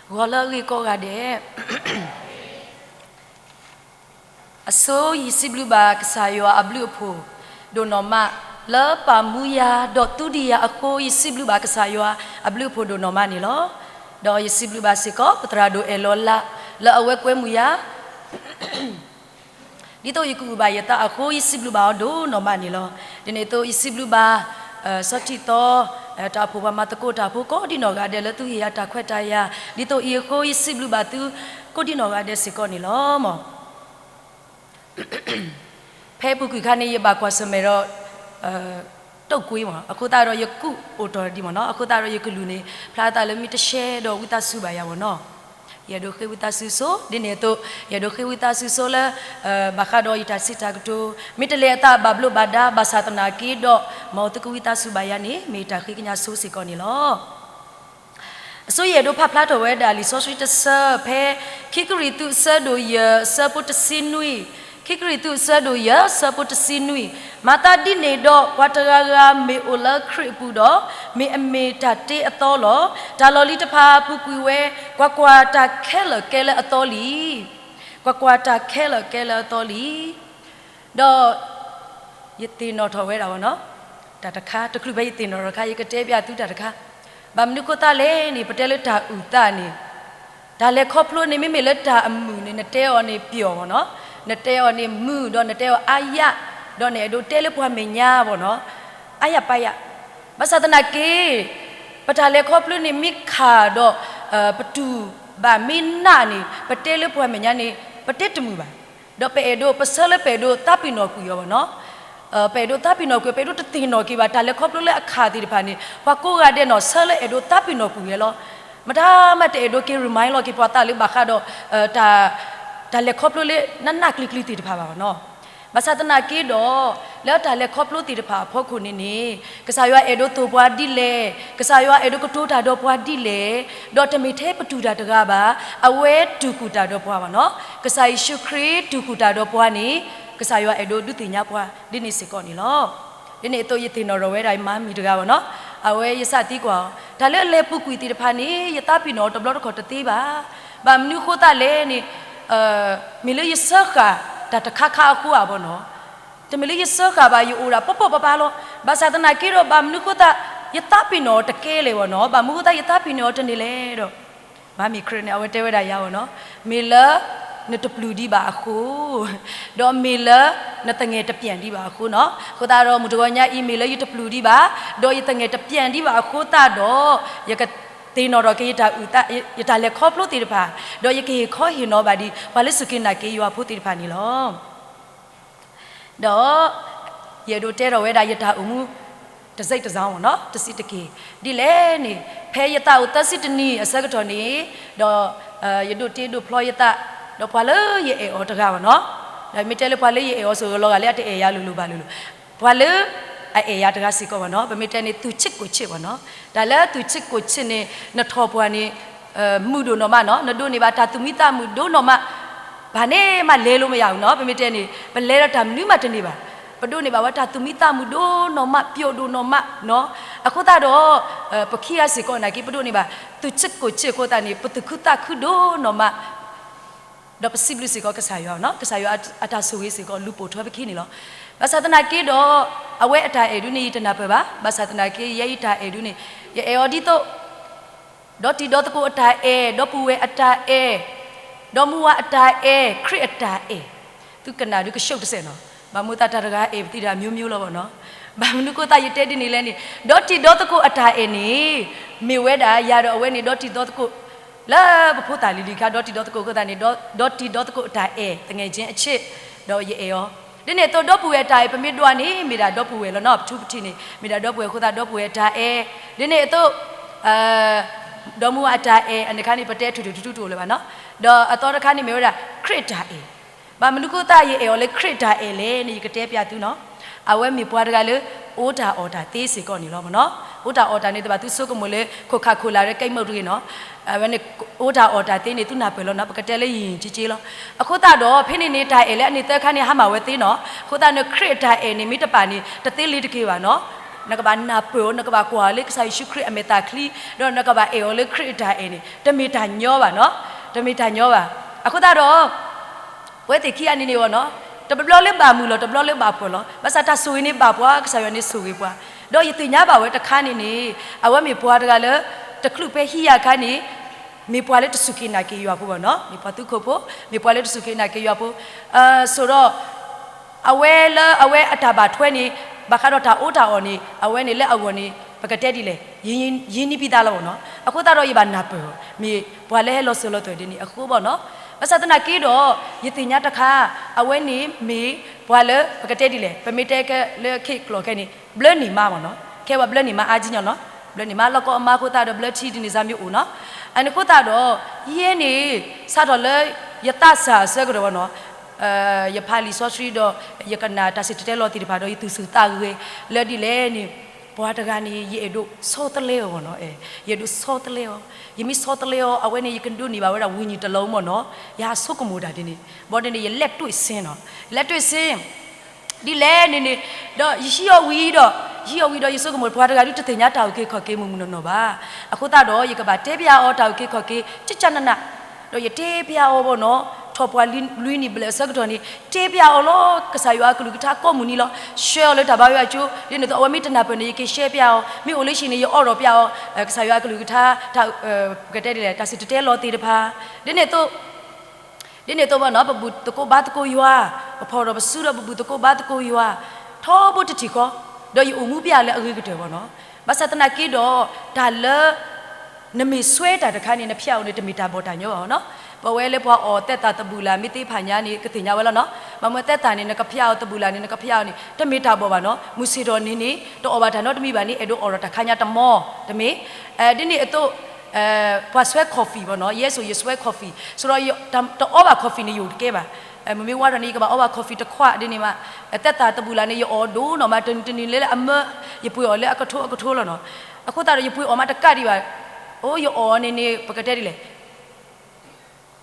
Gola riko gade. Aso yisi blue ba kesayo ablu po. Donoma le pamuya dot tu dia aku yisi blue ba kesayo ablu po donoma ni lo. Do yisi blue ba siko putra do elola le awe kwe muya. Dito yiku ba yata aku yisi blue ba do noma ni lo. Dine to yisi blue ba sotito ta phu ba matako ta phu ko di no ga de le tu ya ta khwet ta ya dito i ko yisi blue ba tu ko di no ga de siko ni lo mo. Phe bu ku khani ye ba kwa sme ro tok kwi mo aku ta ro ye ku o to di mo no aku ta ro ye ku lu ni phla ta le mi ta she do wi ta su ba ya mo no ye do khi wi ta su so di ne to ye do khi wi ta su so le ba kha do ita sita to mi te le ta ba blo ba da ba sa ta na ki do mo to ku wi ta su ba ya ni mi ta khi knya so si ko ni lo so ye do pha phla to we da li so sweet sa phe khi ku ri tu sa do ye sa put sin nui Kikri tu sadu ya saput sinui mata di nedo wataraga me ola kripu do me ame tate atolo taloli tapa pukuwe kwakwata kele atoli kwakwata kele atoli do yiti no thawe da no tatakha takru bai yiti no rakha yikate pya tu tatakha bamnu kota le ni patel ta uta ni da le khoplo ni me le ta amu ni nate o ni pyo no Nateo ni mu do nateo aya do ne do tele pwa menya bo no aya pa ya basatana ke patale khoplu ni mikha do patu ba minna ni patele pwa menya ni patetmu ba do pe do pasale pe do tapino ku yo bo no pe do tapino ku pe do tatino ki ba tale khoplu le akha ti ba ni pa ko ga de no sale e do tapino ku ye lo mata mate do ki remind lo ki pwa ta le ba kha do ta ta le khoplo le nanna klikli ti tpha ba no basatana ki do le ta le khoplo ti tpha phok khu ni ni kasaywa edo to pwa di le kasaywa edo ko to ta do pwa di le do tmi the patu da taga ba awe tu ku ta do pwa ba no kasai shukri tu ku ta do pwa ni kasaywa edo du ti nya pwa di ni sikko ni lo di ni to yiti no ro we dai ma mi taga ba no awe yasa ti kwa ta le pu ku ti tpha ni yata pi no to blo to kho ti ba mnu kho ta le ni mile yisaka tata kaka ku abono te mile yisaka ba yu ura popo papa lo ba satana kiro ba mnukuta yatapino te kele wono ba mukuta yatapino te nile do ba mi krene awete weda ya wono mile ne te pludi ba aku do mile ne tenge te pian di ba aku no ko ta ro mudonya i mile yu te pludi ba do yu tenge te pian di ba aku ta do ya ka Ti no ro ke ta uta yata le khoplo ti pa do ye ke kho hi no ba di wa le sukina ke yo phu ti pa ni lo do ye do te ro we da yata umu ta sai ta saung no ta si ta ke di le ni phe yata u ta si ta ni asa ka tho ni do ye do ti do phlo yata do pwa le ye e o ta ga no da mi te le pwa le ye e o so lo ga le ta e ya lu ba lu pwa le ai ya daga si ko ba no ba mi te ni tu chit ko chit ba no da la tu chit ko chit ni na tho pwa ni mu do no ma no na do ni ba ta tu mi ta mu do no ma ba ne ma le lo ma ya no ba mi te ni ba le ra ta mu ma te ni ba ba do ni ba wa ta tu mi ta mu do no ma pyo do no ma no aku ta do pa khia si ko na ki ba do ni ba tu chit ko chit ko ta ni pa tu khu ta khu do no ma do pa siblu si ko ka sa yo no ka sa yo ata su wi si ko lu po thwa ba ki ni lo basatana ke do awe ata edu ni tana pa ba basatana ke ye ita edu ni ye audito do ti do ko ata e do puwe ata e do muwa ata e kri ata e tu kana du ko shuk de se no ba mu ta ta ga e ti da myu myu lo bo no ba mu ko ta yete di ni le ni do ti do ko ata e ni mi we da ya do awe ni do ti do ko la ba phu ta li li ka do ti do ko ta ni do ti do ko ata e tnge chin a chit do ye e yoဒီနေ့တော့တော့ပူရတာပမစ်တော့နေမိတာတော့ပူရလောနော်သူပတိနေမိတာတော့ပူရခုတာတော့ပူရတာဒီနေ့တော့တော့မူအတာအနေခါနေပတဲထူထူလေပါနော်တော့အတော်တခါနေမျိုးတာခရစ်တာဘာမနုကတာရေအော်လေခရစ်တာလေနေကတဲပြသူနော်အဝဲမြေပွားတကလေအိုတာအော်တာသေးစီကောနေလောမနော်အိုတာအော်တာနေတပါသူစုကမလေခုခခိုလာတဲ့ကိတ်မုတ်တွေနော်အဲနဲ့အိုတာအော်တာသေးနေသူနာပဲလောနော်ပကတဲလေရင်ကြီးလောအခုတာတော့ဖိနေနေတာလေအနေသက်ခါနေဟာမှာဝဲသေးနော်ခုတာနေခရစ်တာနေမိတပါနေတသေးလေးတကေပါနော် นักบ้านนาเปิลนักบ้านกว่าเล็กใส่ชุครีอเมตาคลีดอนนักบ้านเอโอเล็กครีตาเอนี่จะมีทานย่อวะเนาะจะมีทานย่อวะอะคุตาดอเวทีขี้อันนี้วะเนาะแต่บล็อกเล็บบามูลแต่บล็อกเล็บบาปลอภาษาตาสุยนี่บาปว่าก็ใส่วันนี้สุยกว่าดอยตีนี้บ่าวเวตข้านี่เอาว่ามีปัวตะกันเลยตะคลุไปขี้ยาข้านี่มีปัวเล็ตสุกินาเกียวปุ๊บเนาะมีปัวตุกปุ๊บมีปัวเล็ตสุกินาเกียวปุ๊บสุดเอาเวลเอาเวอัตบาทเวนี่บักขารถาอุตาอนี่เอาเวนี่เละเอาวันนี้ปกติดีเลยยินนี่พิดาแล้วเนาะอะคุตาดอยบานนับมีปัวเล่ลอสโลตัวเดนี่อะคุบ่เนาะภาษาตะนักกีดอยติญาตะคาเอาเวนี่มีปัวเล่ปกติดีเลยเป็นมิเตกเลคิกโลแค่นี้เบลนี่มาบ่เนาะแค่ว่าเบลนี่มาอาจิญเนาะเบลนี่มาแล้วก็มาคุตาดเบลที่ดินซามีอูเนาะอันนี้คุตาดเยนี่ซาดเลยยตาสาเสกดเนาะยาพาลิซอสรีดอยากนาตาสิตเตลอติดพาดอยตุสุตาเวเลดีเลนี่ปัวตะกานี่เยดูโซตเลวเนาะเยดูโซตเลวยมิโซตเลวเอาไว้นี่ยันดูนี่บ่าวเราวิญญาณตะลงเนาะยาสุกมูดาดินี่บ่ได้นี่เล็ดตุ้ยซินเนาะเล็ดตุ้ยซินดีเลนี่ดอยิโยวีดยิสุกมูปัวตะกาดูตะเตญาตาวเกขอเกมุงเนาะบ่าอะคุตาดอยกะบาเตเปียอตาวเกขอเกจิจันนะดอยเตเปียอบ่เนาะทอปวาลุยนี่เบลสักตัวนี้เทียบยาโอโลกษาอยู่อากลุกท่าก็มุนีละเชื่อเลยถ้าบ่าวจูเดี๋ยวนี้ตัวว่ามีตนาเป็นยี่กิเชื่อยาวมีโอลิชินี่ยอรบยาวกษาอยู่อากลุกท่ากระเตยเลยแต่สิทธิ์เตลอตีเดพาเดี๋ยวนี้ตัวว่าเนาะบุตรตะโกบาตะโกยัวพอเราไปสู้เราบุตรตะโกบาตะโกยัวท้อบุตรที่ก็โดยอุ้งเปียเลยอะไรก็เถอะเนาะภาษาตะนักกีดอดัลเลนมีสวยแต่ข้านี่นะพี่เอาเนี่ยจะมีตาบอดอยู่เนาะพอเวลพออเตตาตะบูลามิติพันยานี่ก็ถึงยาวแล้วเนาะมาเมื่อเตตานี่นะก็พี่เอาตะบูลานี่นะก็พี่เอานี่จะมีตาบอดเนาะมุสิโรนี่ตัวอบาทานอตมีบานี่เอโดออร์ตะข้านี่ตะมอจะมีดินี่ตัวพอสเวกคอฟฟี่บ่เนาะเยสุสเวกคอฟฟี่สุดยอดตัวอบาคอฟฟี่นี่อยู่ที่เก็บมึงมีว่าตอนนี้ก็บอกอบาคอฟฟี่ตะขวาดินี่มาเตตาตะบูลานี่ยอดูเนาะมาตึนนี่เลยละเมื่อยปุยอเลยก็ทั่วแล้วเนาะအခုတာရပွေออกมาตะกะดิว่าโอ้ยออนี่ปกติดิเลย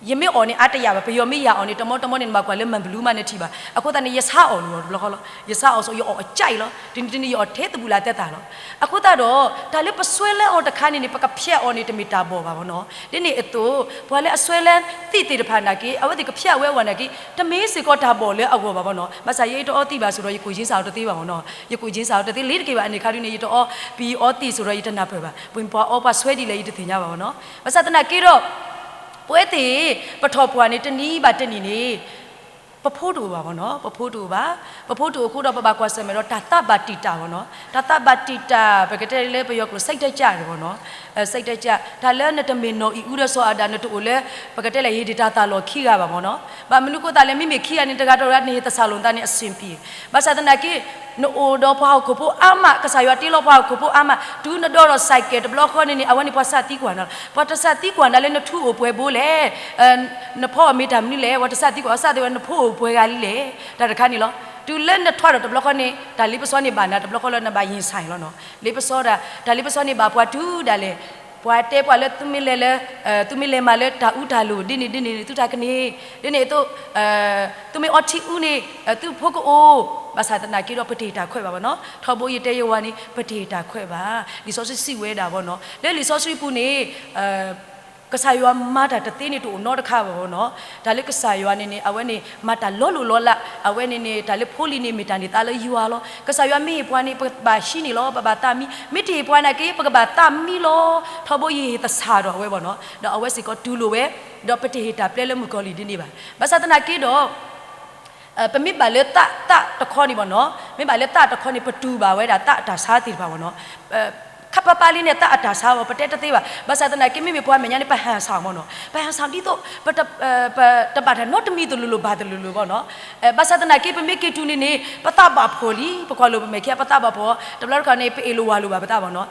ยมิออนี่อัตยาบะเปยอมิยาออนี่ตมอนี่มากว่าเลยมันบลูมานี่ทีบ่အခုတာนี่ยะซาออလို့ဘယ်လိုยะซาออဆိုยออကြိုက်လောတင်းยอเทตบูลาတက်တာလောအခုတာတော့ဒါလေးပဆွဲလဲออตะခါนี่ปะกะဖြက်ออนี่ตมิตาบ่บ่เนาะดินี่အတူဘွာလဲအဆွဲလဲတိတိတဖာနာကေအဝတိကဖြက်ဝဲဝနာကေတမေးစီကောတာบ่လဲအဝบ่เนาะမဆာယေတော့တိပါဆိုတော့ယကိုချင်းစာတော့တိပါဘောเนาะယကိုချင်းစာတော့တိလေးတကေပါအနေခါရနေတော့ဘီအောတိဆိုတော့ယတနာပဲပါပွင်ပွားအောပါဆွဲဒီလေယတတင်ကြပါဘောเนาะမဆာတနာကေတော့ป่วยตีปะทอปัวนี่ตะนีบาตะนีนี่ปะโพดูบ่าบ่เนาะปะโพดูအခုတော့ပပကွာဆယ်မယ်တော့တာတဘတိတာบ่เนาะတာတဘတိတာပကတဲ့လေပယောကလို့စိတ်တက်ကြတယ်บ่เนาะစိတ်တက်ကြဒါလဲနဲ့တမင်နော်ဤဥရဆောအာဒါနဲ့တူလဲပကတဲ့လေရေတာတာလောခိရပါบ่เนาะဘာမနုကိုတာလဲမိမိခိရနေတကတော့ရနေတဆာလုံးတာနေအစင်ပြေဘာသာတနာကိနိုအိုတော့ဖောက်ကိုပိုအမကစားရတီလောဖောက်ကိုပိုအမဒူးနတော့စိုက်ကဲတဘလော့ခေါနေနေအဝနိပါစတိကွာနော်ပတစတိကွာလည်းနထူကိုပွဲပိုးလေနဖောအမိတာမနိလေဝတစတိကွာအစတဲ့နဖိုးကိုပွဲကလေးလေဒါတခါနေလောတူလက်နဲ့ထွားတော့တဘလော့ခေါနေဒါလိပစောနေဘာနာတဘလော့ခေါလည်းနဘာရင်ဆိုင်လောနော်လိပစောဒါလိပစောနေဘာပွားတူးဒါလေပွားတဲပွားလဲသူမီလဲသူမီလဲမလဲတာဥတာလို့ဒီနေသူတာကနေဒီနေတော့သူမီအော်တီဦးနေသူဖို့ကိုဘာသာတနာကိတော့ပတိတာခွဲ့ပါဗောနော်ထော်ဘိုးရတဲရွာနေပတိတာခွဲ့ပါလီဆော့စစ်စီဝဲတာဗောနော်လဲလီဆော့စစ်ပူနေကဆာယွာမာတာတသိနေတူနော်တခါပါဗောနော်ဒါလေကဆာယွာနေအဝဲနေမာတာလောလောလာအဝဲနေဒါလေဖိုလီနေမီတာနေတာလေယူအားလောကဆာယွာမေပွားနေပါရှိနေလောဘာတာမီမိတီပွားနာကေပကဘာတာမီလောထော်ဘိုးရတဆာတော့အဝဲဗောနော်တော့အဝဲစီကတူလိုပဲတော့ပတိဟတာပလဲလမှုကောလီဒီနေပါဘာသာတနာကေတော့ปมิบาเลตะตะข้อนี่บ่เนาะมิบาเลตะตะข้อนี่ปะตูบาเว้ดาตะตาซาติบ่เนาะขับปาลีเนี่ยตะตาซาบ่ปะเตตะติบ่ภาษาตะนากิมิมีปวาเมญานี่ปะหันซาวบ่เนาะปะหันซาวดิโตปะตะบาดเนาะตมีตุลุบาตุลุบ่เนาะภาษาตะนากิปมิกิตูนี่ปะตะบาโพลีปะขอโลเมเคียปะตะบาโพตะบลอกนี่เปเอโลวาโลบาปะตะบ่เนาะ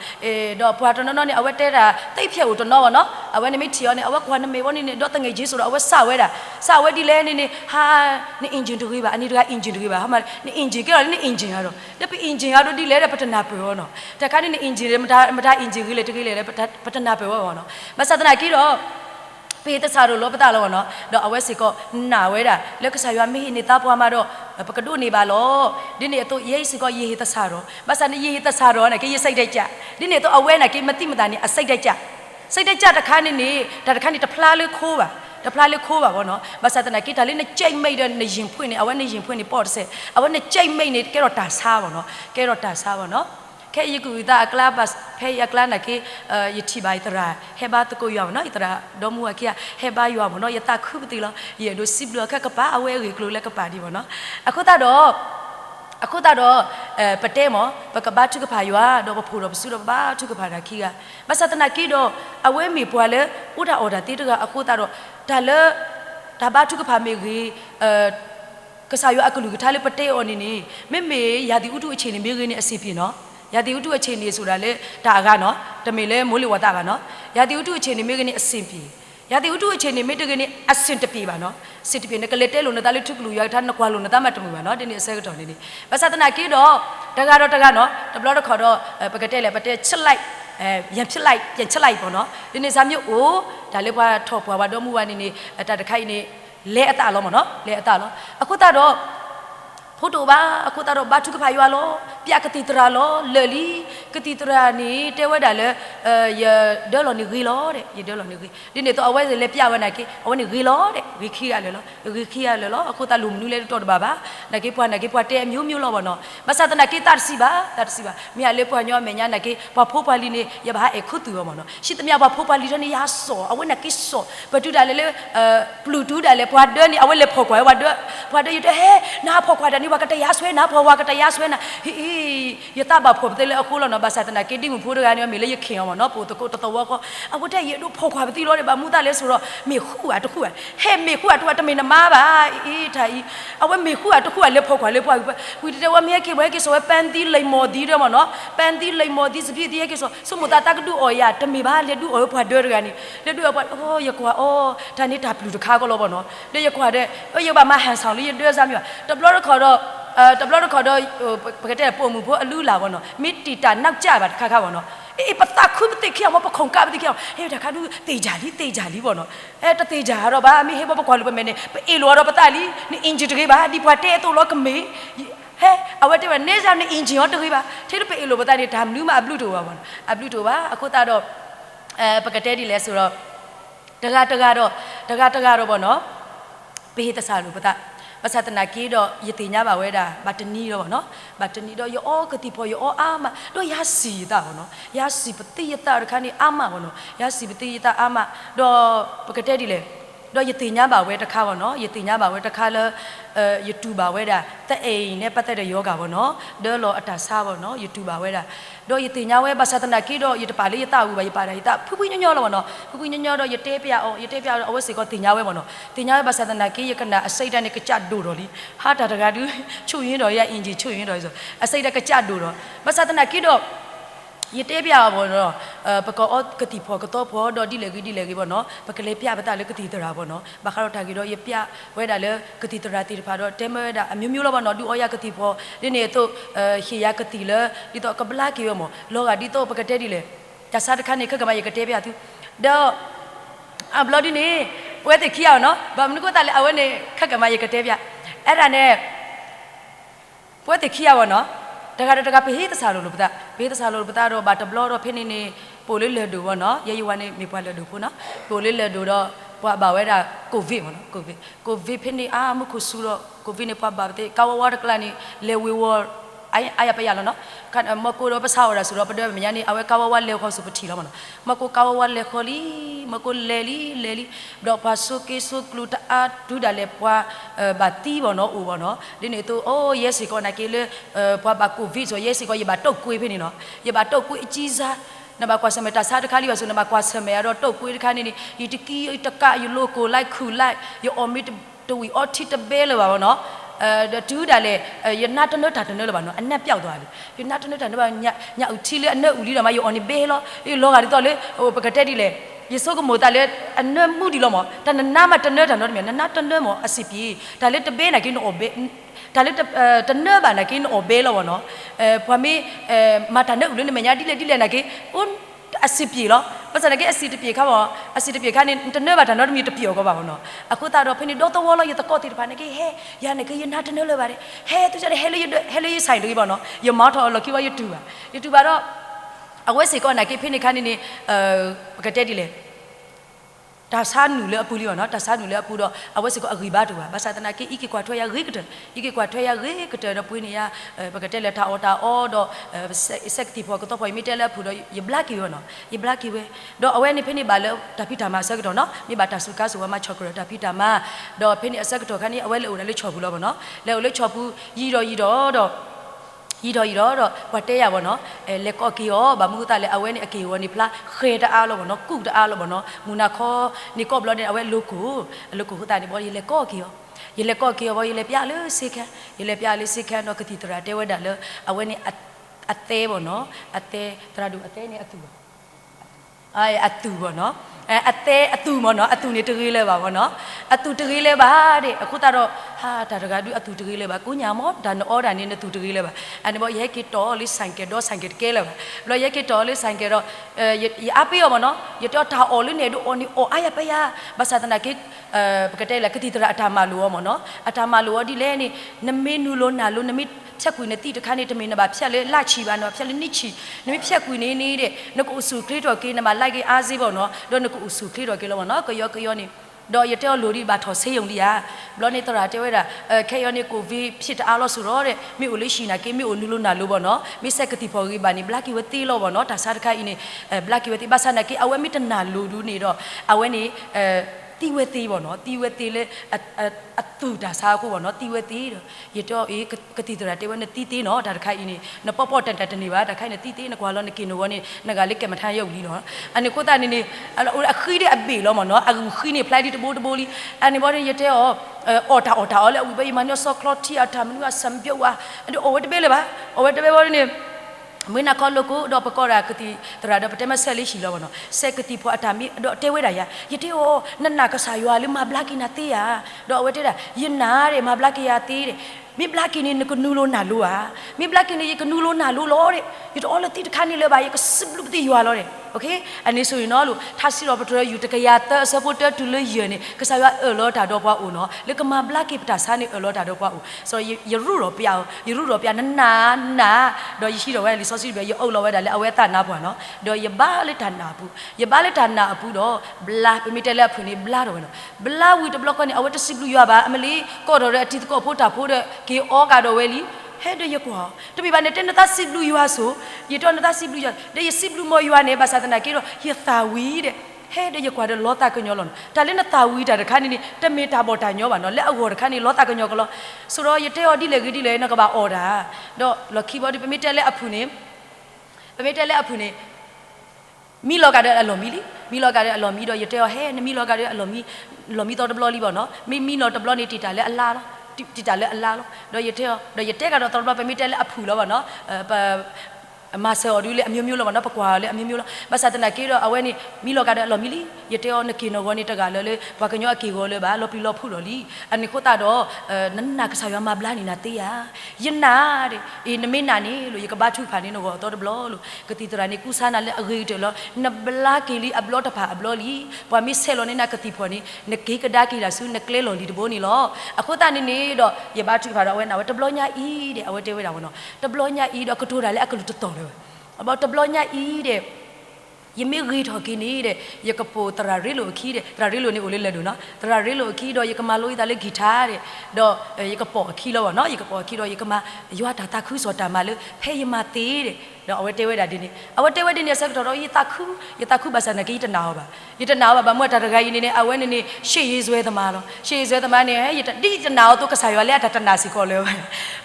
ดอกปวาตะเนาะนี่อเวเตดาติเพียวตะเนาะบ่เนาะอเวนี่มิทียนี่อเวควานเมวนี่ดอกตะเงจีဆိုတော့อเวซาเวดาซาเวดิเลนี่ဟာนี่อินจินตุกีบ่อันนี้ตะอินจินตุกีบ่ဟာมานี่อินจินကေတော့นี่อินจินကတော့တပိအင်ဂျင်ကတော့ဒီလဲတဲ့ပတနာပေရောနော်တခါนี่อินจินမတာအင်ဂျင်ကြီးလေတကြီးလေပတနာပေရောနော်မဆဒနာကြီးတော့ เพตสารุโลปตาโลเนาะดอกเอาไว้สิก็หนาไว้ด่ะแล้วก็สายว่าไม่เห็นในตาพอมาดอกปกตินี่บาโลดิเนี่ยตัวเยี่สิก็เยี่ตสารุภาษานี่เยี่ตสารุเนี่ยก็ยี่ใส่ได้จ้ะดิเนี่ยตัวเอาไว้น่ะก็มัติมตานี่ใส่ได้จ้ะใส่ได้จ้ะตะคานี่แต่ตะคานี่ตะพลาเลยคู่บ่ะตะพลาเลยคู่บ่ะเนาะภาษาตะนักกีตาลีเนี่ยใจไม่เดินในยิงพูดนี่เอาไว้ในยิงพูดนี่ปอดเสเอาไว้ในใจไม่นี่แกรอตาซาบ่เนาะแกรอตาซาบ่เนาะแค่ยังกูตาอักลาบัสแค่อักลานักยี่ที่ใบตราเฮบาตะกุยาวเนาะอีตราดอมัวกี้เฮบายาวเนาะยตาคู่ปฏิละยี่ดูสิบลัวแค่กระป๋าเอาไว้กลัวแล้วกระป๋าดีบ่เนาะအခုတော့ပတဲမောပကဘာထုကဖာယွာတော့ပဖူတော့ပစုတော့ဘာထုကဖာတာခီကမဆတနာကီတော့အဝဲမီပွာလေဥဒအော်ဒါတိတကအခုတော့ဒါလေဒါဘာထုကဖာမေကြီးကဆာယွာအကလူကထားလေပတဲအော်နေနေမေမေရာဒီဥတုအခြေအနေမေကြီးနေအစီပြေနော်ရာဒီဥတုအခြေအနေဆိုတာလေဒါကနော်တမေလဲမိုးလေဝတာပါနော်ရာဒီဥတုအခြေအနေမေကြီးနေအစင်ပြေရာဒီဥတုအခြေအနေမေတကနေအစင်တပြေပါနော်စစ်တပြေနဲ့ကလေးတဲလို့နဲ့တာလေးထုကလူရောက်ထားနှစ်ကွာလို့နဲ့တာမတ်တမှုပါနော်ဒီနေ့အစဲကတော့နေနေဘာသာတနာကီတော့တကားနော်တဘလော့တော့ခေါ်တော့ပကတဲ့လေပတဲ့ချစ်လိုက်ပြန်ဖြစ်လိုက်ပြန်ချက်လိုက်ပေါ့နော်ဒီနေ့စာမျိုးအိုးဒါလေးပွားထော့ပွားပါတော့မှုပါနေနေတတခိုက်နေလဲအတလောမနော်လဲအတလောအခုတော့ဖို့တော့ပါအခုတော့ဘာထုကဖာရွာလောပြကတိတရာလောလေလီကတိတရာနေတဲဝဲတာလေရဒေါ်လောနေဂီလောတဲ့ရဒေါ်လောနေဂီဒီနေ့တော့အဝဲလေပြဝဲနာကေအဝဲနေဂီလောတဲ့ဂီခီရလေလောဂီခီရလေလောအခုတလူမနူးလေတော့ပါနာကေပွားတဲမျိုးမျိုးလောပါနော်မဆတ်နာကေတတ်စီပါမြာလေပွားညောမညာနာကေဘာဖိုးပါလီနေရပါအခုတူပါနော်ရှိတမြဘာဖိုးပါလီတော့နေရဆောအဝဲနာကေဆောဘတူတာလေဘလူးတူးတာလေပွားဒဲနေအဝဲလေဖော်ခွဲဝါဒပွားဒဲရတဲ့ဟဲနာဖော်ခွဲတာနေဝကတရဆွဲနာဖော်ဝါကတရဆွဲနာဟီยตาบาพบเตลအခုလောနော်ဘာသာတနာကေတိမှုဖိုးတကကနေမေလေရခင်အောင်နော်ပိုတကုတ်တဝကောအဝတ်တဲ့ရတို့ဖောက်ခွာပတိလို့တယ်ဗာမူတာလဲဆိုတော့မေခုอ่ะတခုอ่ะဟဲ့မေခုอ่ะတူတမေနမားပါအေးထိုင်အဝဲမေခုอ่ะတခုอ่ะလေဖောက်ခွာလေပွားဝီတဝမေကေဘဲကေဆိုပန်တီလိမ်မော်ဒီတယ်မနော်ပန်တီလိမ်မော်ဒီစပြည့်တည်းကေဆိုစမူတာတကဒူအော်ရတမေပါလေဒူအော်ဖွာဒဲရကနေလေဒူအော်အိုးရကွာအော်ဒါနေတာဘလူတခါကောလောပေါ့နော်လေရကွာတဲ့ရပါမဟန်ဆောင်လေးရတွဲစားမျိုးတဘလောခေါ်တော့တဘလောခေါ်တော့ပကတဲ့ပုံမှုဖို့အလူလာပေါ့နော်မီတီတာနောက်ကြပါတခါပေါ့နော်အေးပတာခုမတိခေမပခုံကပတိခေဟဲ့တခါဒူတေဂျာလီပေါ့နော်တတေဂျာတော့ဗာမီဟေဘပခွာလို့ပဲမဲနေအေလိုတော့ပတာလီနီအင်ဂျီတကေပါဒီပွားတဲတော့လောကမေဟဲ့အဝတ်တဲနေစားနေအင်ဂျီရောတကေပါထေလို့ပဲအေလိုပတာနေဒါမလူးမအဘလူတိုပါပေါ့နော်အဘလူတိုပါအခုတော့ပကတဲ့ဒီလဲဆိုတော့တကားတော့ပေါ့နော်ဘေးတဆာလို့ပတာภาษาตะนากีดอยติญาบ่าเวดาบัตนีดอเนาะบัตนีดอยอกติพอยออามาดอยาสีตาเนาะยาสีปฏิยตาคันนี่อามาเนาะยาสีปฏิยตาอามาดอปกติดิเลดอยติญาบ่าเวตะคาบ่เนาะยติญาบ่าเวตะคาละYouTube บ่าเวดาตะเอเนี่ยปัตตะယောဂบ่เนาะดอลออตาซาบ่เนาะ YouTube บ่าเวดาดอยติญาเวภาษาตะนากีดอยตะปาเลยตาอูบ่ยปาดายตาฟุฟุညောလောบ่เนาะฟุฟุညောดอยเตปยาออเวสิก็ติญาเวบ่เนาะติญาเวภาษาตะนากียกนะอไสตะเนี่ยกะจะดูดอลิဟာတာတကတူချုံရင်းတော်ရအင်ဂျီချုံရင်းတော်ဆိုအစိတ်တကကြတူတော့မဆတ်တနာကိတော့ရတဲပြပါတော့ပကောကတိဖောကတော့ဖောတော့ဒီလေကြီးပေါ့နော်ပကလေးပြပတာလေကတိတရာပေါ့နော်ဘာခါတော့တာကြီးတော့ရပြဝဲတာလေကတိတရာတိဖာတော့တဲမဲတာအမျိုးမျိုးလောပေါ့နော်ဒူအော်ရကတိဖောဒီနေတော့ဟေရကတိလေဒီတော့ကပလာကေရောမလောကဒီတော့ပကတဲ့ဒီလေတဆာတခါနေခကမရကတဲပြသူတော့အဘလော်ဒီနေဝဲတခီအောင်နော်ဘာမနုကတာလေအဝဲနေခကမရကတဲပြအဲ့ဒါနဲ့ပွဲတခီရပါနော်တကဘေးတဆာလို့ပတာဘေးတဆာလို့ပတာတော့ဘာတဘလော့တော့ဖိနေနေပိုလေးလေဒူပေါ့နော်ရေယူဝနေမိပွားလေဒူဖို့နော်ပိုလေးလေဒူတော့ပွားပါဝဲတာကိုဗစ်ပေါ့နော်ကိုဗစ်ဖိနေမခုဆူတော့ကိုဗစ်နေပွားပါတဲ့ကာဝဝါတကလာနေလေဝေဝအိုင်ပရလောနော်ခန်မကိုတော့ပဆောရဆိုတော့ပတော့မညာနေအဝဲကာဝဝါလေခေါ်ဆိုပတီလောမနော်မကိုကာဝဝါလေခေါ်လီမကိုလေလီတော့ပါဆိုကေဆိုကလူတာဒူဒါလေပွားဘာတီပေါ့နော်ဦးပေါ့နော်ဒီနေသူအိုးရက်စီကောနာကေလေပွားဘာကိုဗစ်ဆိုရက်စီကောရပါတော့ကွေးဖိနေနော်ရပါတော့ကွေးအကြီးစားနဘာကွာစမတာစားတခါလီပါဆိုနဘာကွာစမရတော့တော့ကွေးတခါနေနေဒီတကီတကယူလိုကိုလိုက်ခူလိုက်ယောအမီတူဝီအော်တီတဘဲလောပါပေါ့နော်တူးတာလေရနာတနတာတနလောပါနော်အနက်ပြောက်သွားပြီရနာတနတာနဘာညဦးချီလေအနက်ဦးလီတော့မယောအော်နေဘေးလောဒီလောကရီတော့လေဟိုပကတက်ဒီလေယေဆုကမိုတာလေအနက်မှုဒီလောမတနနာမတနတာနော်မြနနာတနမောအစီပြေဒါလေတဘေးနာကိနောဘေဒါလေတနဘာနာကိနောဘေလောနော်ဖွာမီမာတနဦးလေမညာဒီလေနာကိ အစစ်ပြေလို့ပတ်စံကအစစ်တပြေခါပေါ့အစစ်တပြေခါနေတနေ့ပါတနော်တမီတပြေကောပါဘောနော်အခုတာတော့ဖိနေတော့တော်လို့ရတကောတိတပါနေကေဟဲရနေကေရနာတနေ့လို့ပါတယ်ဟဲသူကြတဲ့ဟဲလေးဆိုင်လို့ပေါ့နော်ရမောက်ထော်လို့ကိဝရတူပါတော့အဝဲစီကောနာကေဖိနေခါနေကတဲ့ဒီလေဒါဆာနူလေအပူလီနော်ဒါဆာနူလေအပူတော့အဝဲစီကောအဂီဘာတူပါဘာသာတနာကေဤကေကွာထွဲရရိကတဲ့ဤကေကွာထွဲရရိကတဲ့တော့ပွေးနေရပကတဲ့လက်ထာအော်တာအော်တော့ဆက်တီဖောကတော့ပွေးမီတဲလက်ဖူတော့ယဘလကီဝနော်ယဘလကီဝဲတော့အဝဲနေဖိနေပါလေဒါဖိတာမဆက်ကတော့နော်မိဘာတာစုကားဆိုဝမချော့ကရဒါဖိတာမတော့ဖိနေအဆက်ကတော့ခဏအဝဲလေဦးလေချော်ဘူးလို့ပေါ့နော်လေချော်ဘူးရီတော့ยีดอวัดเตยบ่เนาะเลก็กิอ๋อบะมูตาเลอเวนี่อกิวนี่พลาเขตอาลบ่เนาะกุตอาลบ่เนาะมูนาคอนี่ก็บลอเนี่ยอเวลูกูตานี่บ่ยีเลก็กิอ๋ยีเลก็กิอ๋บ่ยีเลปะเลสิแค่ยีเลปะเลสิแค่เนาะกติตระเตวดาเลอเวนี่อเตบ่เนาะอเตตระดูอเตนี่อตุอตุบ่เนาะအတူမနော်အတူနေတကြီးလဲပါဘောနော်အတူတကြီးလဲပါတဲ့အခုတော့ဟာဒါတကားတူအတူတကြီးလဲပါကိုညာမောဒါနော်ဒါနေတူတကြီးလဲပါအဲ့ဘောရဲကီတော်လေးဆိုင်ကဲလဲပါဘလို့ရဲကီတော်လေးဆိုင်ကတော့အပေးရောမနော်ရတော့ဒါအော်လေးနေတို့အော်နီအော်အရပယာဘာသာတနာကေပကတဲ့လကတိတရအထာမလိုရောမနော်အထာမလိုရောဒီလဲနေနမေနူလိုနာလိုနမေဖြက်ကွေနဲ့တိတခါနေတမင်းနပါဖြက်လေလှချီပါနော်ဖြက်လေနိချီနမေဖြက်ကွေနေတဲ့နကိုအဆူကလေးတော်ကေနမလိုက်ကေအားစေးပေါ့နော်တော့နကိုအဆူကလေးတော်ကေလောပေါ့နော်ကယောနေတော့ရတဲ့လိုဒီဘာထော်ဆေးယုံဒီယာဘလောနေတရာတဲဝဲတာခဲယောနေကိုဗီဖြစ်အားလို့ဆိုတော့တဲ့မိအိုလေးရှိနာကေမိအိုနူလို့နာလို့ပေါ့နော်မိဆက်ကတိဖော်ကြီးပါနေဘလက်ကီဝတီလို့ပေါ့နော်ဒါစားတခိုင်းနေဘလက်ကီဝတီဘာဆာနာကေအဝဲမိတနာလူဒူးနေတော့အဝဲနေတီဝဲသေးပေါ့နော်တီဝဲသေးလေအတူဒါစားကိုပေါ့နော်တီဝဲသေးတော့ရတော့ကတိတရာတဲဝဲနဲ့တီသေးနော်ဒါတခိုင်းနေနပေါ့တန်နေပါဒါခိုင်းနေတီသေးနကွာလောနေကင်နိုဝနေနကလေးကမထမ်းရုပ်လीနော်အနေကိုတာနေအခီးတဲ့အပေလောမနော်အခီးနေဖလိုက်တဘိုးလီအနေဘောရတဲ့အော်တာလေဝိဘေးမနောဆော့ကလော့တီအတာမနုဆမ်ပြုတ်ဝါအဲ့အိုဝဲတပဲလေပါအိုဝဲတပဲဘောနေမင်းနကောလိုကိုတော့ပကောရာကတိတရာတော့ပတမဆက်လေးရှိလောဘောနော်ဆက်ကတိဖို့အတာမီတော့တဲဝဲတာရယတေဩနနကဆာရွာလေးမဘလကီနာတေးရတော့အဝဲတဲ့ယနာတဲ့မဘလကီယာတေးတဲ့မိဘလကီနေကနူလိုနာလိုဟာမိဘလကီနေကနူလိုနာလိုလောတဲ့ယတော့လတိတခါနေလေပါယကစဘလူပတိရွာလောတဲ့โอเคအနေဆိုရင်နော်လို့ထားစီတော့ပထရယူတကရတဆပ်ပေါ်တတူလို့ယနေကစားရလောတာတော့ပွားဦးနော်လေကမဘလကိပတာဆာနေလောတာတော့ပွားဦးဆိုရရုတော့ပြနာတော့ရရှိတော့ဝဲလီဆောစီပဲရအုပ်လောဝဲတာလေအဝဲတာနာပွားနော်တော့ရပါလေတာနာဘူးအပူတော့ဘလာပမီတလက်ဖူနေဘလာတော့နော်ဘလာဝီတဘလော့ကနေအဝဲတစီဘလူရပါအမလီကော့တော်တဲ့အတီတကောဖို့တာဖို့တဲ့ကေအောကတော့ဝဲလီဟဲ့ရကွာတပိပါနဲ့တနတာစီဘလူယူဟာဆိုရတော့နတာစီဘလူရတဲ့စီဘလူမောယူဟာနေပါစာတနာကေတော့ရသာဝီတဲ့ဟဲ့ရကွာတဲ့လောတာကညောလောဒါလည်းနတာဝီတာတခါနေတမေတာပေါ်တာညောပါနော်လက်အော်တခါနေလောတာကညောကလောဆိုတော့ရတဲ့ော်ဒီလေဂီဒီလေနကပါအော်ဒါတော့လော်ခီဘောဒီပမေတက်လက်အဖူနေမီလောကတဲ့အလော်မီလီမီလောကတဲ့အလော်မီတော့ရတဲ့ဟဲ့မီလောကတဲ့အလော်မီတော့တဘလောလီပေါ့နော်မီလောတဘလောနေတီတာလဲအလားတီတာလဲအလားလို့တော့ရတဲ့ကတော့တော်တော်ပဲမီတက်လဲအဖူလောပါနော်မဆယ်အော်ဒီလေအမျိုးမျိုးလောပါနော်ပကွာလေအမျိုးမျိုးလောဘာသာတနာကေတော့အဝဲနေမီလောကတဲ့အလော်မီလီရတဲ့နကီနောဝနေတကလဲဘာကညောအကီကိုလဲပါလောပီလောဖူလောလီအနေခိုတာတော့နနကဆာယမဘလာနီနာတေးရယနာတဲ့နမေနာနေလို့ရကဘာထုဖာနေတော့တော်တဘလောလို့ကတိတရာနေကုဆာနာလဲအဂေတလောနဘလာကီလီအဘလောတဖာအဘလောလီပွာမီဆဲလောနေနာကတိဖော်နေနကေကဒါကီလာဆုနကလေလောလီတဘိုးနေလောအခုတာနေတော့ရဘာထုဖာတော့ဝဲနာဝတဘလောညာဤတဲ့အဝဲတဲဝဲတာဘောနော်တဘလောညာဤတော့ကထိုးတာလဲအကလူတတော်about the blonya ide yemi read hokini de yakapo trarilo ki de trarilo ni ole ledu no trarilo ki do yakamalo ida le guitar de do yakapo ki lo no yakapo ki do yakama ywa ta khu so ta ma le phe yama te de do awete we da dini awete we dini sak do yata khu basana ki tana ba ba mo ta ga yin ne awe ne she yi zwe thama lo she yi zwe thama ne yata di tana to ka sa ywa le ta tana si ko le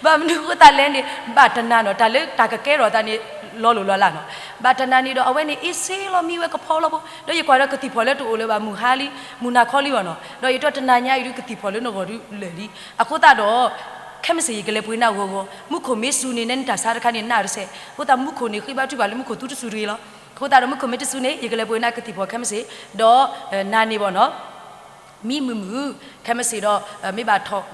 ba mnu ko ta le ni ba tana no ta le ta ka ke ro ta niလောလောလာနော်ဘာတနာနီတော့အဝဲနေအစ်စေးလောမီဝဲကဖော်လို့တော့ရကွာတော့ကတိဖော်လဲတူလဲပါမူဟာလီမူနာခေါ်လီပါနော်တော့ရတော့တနာညာရကတိဖော်လဲနော်ကိုလေလီအခုတာတော့ခမစီကလေးပွေးနာဝဝမုခုမေဆူနေနဲ့တာစားတခါနေနာရစေဟိုတာမုခုနေခိဘတူပါလဲမုခုတူတဆူရီလောဟိုတာတော့မုခုမေတဆူနေရကလေးပွေးနာကတိဖော်ခမစီတော့နာနေပေါ့နော် 미무무 캐머시로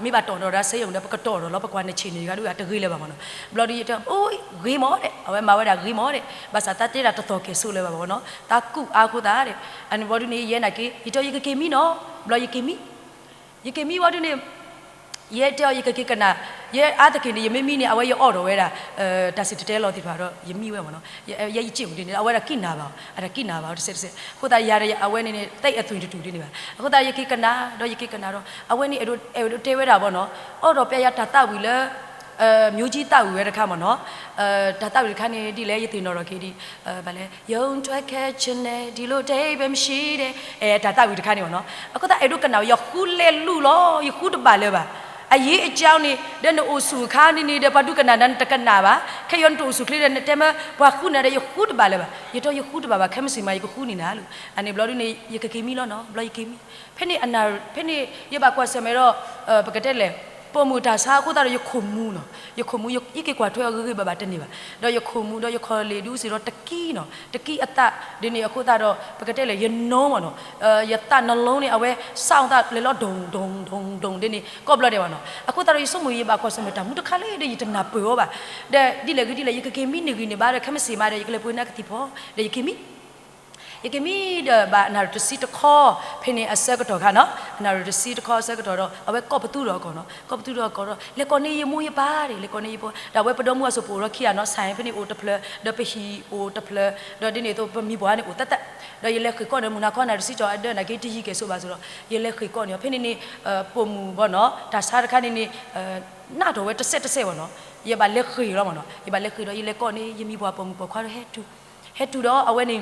미바토노라 세용다 버거토로 로버관네 치니가 누가 뜨기래 봐모노 블러디 좀 오이 기모데 어웨 마웨다 기모데 바사타테라 토토케 술래 봐모노 타쿠 아쿠다레 아니 버디니 예나키 이토 이케미노 블러 이케미 버디니 예저 이케케나 예 아드케니 예미미니 아웨 요어로 웨다 다시테텔로 디바로 예미웨 모노 예 이치우디니 아웨다 키나바 아다 키나바 세세 호다 야레 아웨니 떼 어투인투디니 바 호다 예케케나 도 예케케나로 아웨니 에도 테웨다 보노 어로 빼야 다따위레 묘지 따위레 카모노 다따위 칸니 디레 예티노로 케디 발레 용트웨케 쳔네 디로 데이베 미시데 에 다따위 칸니 모노 아코다 에도 카나 요 훌레 루로 요 후드 발레 바 아예 이장니 데노 오수 카니니 데 바두카나 난 타카나바 케yon to usu klire ne tema ba khuna de ykhud ba le ba yeto ykhud ba ba khemsi ma ykhunina lu ani blori ne yekemi lo no blori kemi pheni ana pheni yeba kwa semero pakatet le pomuta sa ko ta yekhomu no yekhomu yike kwa thwe ge ba ba tani ba do yekhomu do yekhole du si do taki no taki atta de ne ko ta do pakatet le yeno mo no yatta nalong ni awe saung ta le lo dong de ni ko blori ba no ako ta do yisomu yeba kwa semeta mu takhale de yitana pyo ba de di le yekemi ni gi ne ba de khemsi ma de yekle puina kati pho de yekemi de ba na to sit call phene asagato kha no na to sit call asagato ro awe kopatu ro ko no kopatu ro ko ro le ko ni mu ye ba de le ko ni po da we pdo mu so po ro khia no sai phene o tple de phi o tple do de ni to mi bwa ni o tat do ye le ko ne mu na ko na to sit jo ade na ke ti ke so ba so ro ye le ko ni phene ni po mu bo no da sa kha ni na do we to set bo no ye ba le khi ro mo no ye ba le khi ro ye le ko ni ye mi bwa po mu po khwa ro he tu do awe ni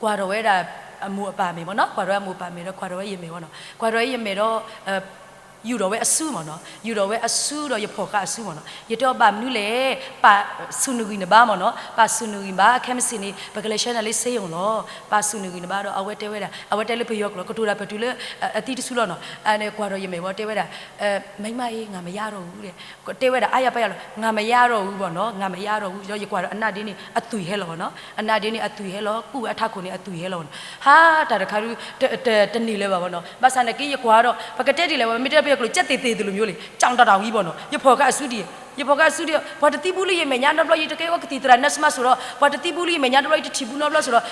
kwa ro we da amu pa me mo no kwa ro amu pa me ro kwa ro ye me mo no kwa ro ye me ro yu ro we asu mo no yu ro we asu ro ye pho ka asu mo no ye to ba mnu le pa sunugi ne ba mo no pa sunugi ba chemistry ni bakalation le se yong lo pa sunugi ne ba ro awe te we da awe te le pyo ko ko to da patu le ati su lo no ane kwa ro ye me mo te we da mai mai nga ma ya ro hu de te we da aya pa ya lo nga ma ya ro hu bo no nga ma ya ro hu yo ye kwa ro ana de ni atui he lo no ana de ni atui he lo ku atha ko ni atui he lo ha ta da kha ru te ni le ba bo no ba sa ne ki ye kwa ro ba ka te di le ba mi teကချက်တေတေတယ်လို့မျိုးလေကြောင်တောင်ကြီးပေါ့နော်ရဖော်ကအစုတည်းဘာတတိဘူးလေးမညာတော့ရတကယ်ကတိတရနတ်မဆိုတော့ဘာတတိဘူးလေးမညာတော့ရတီဘူးနော်လို့ဆိုတော့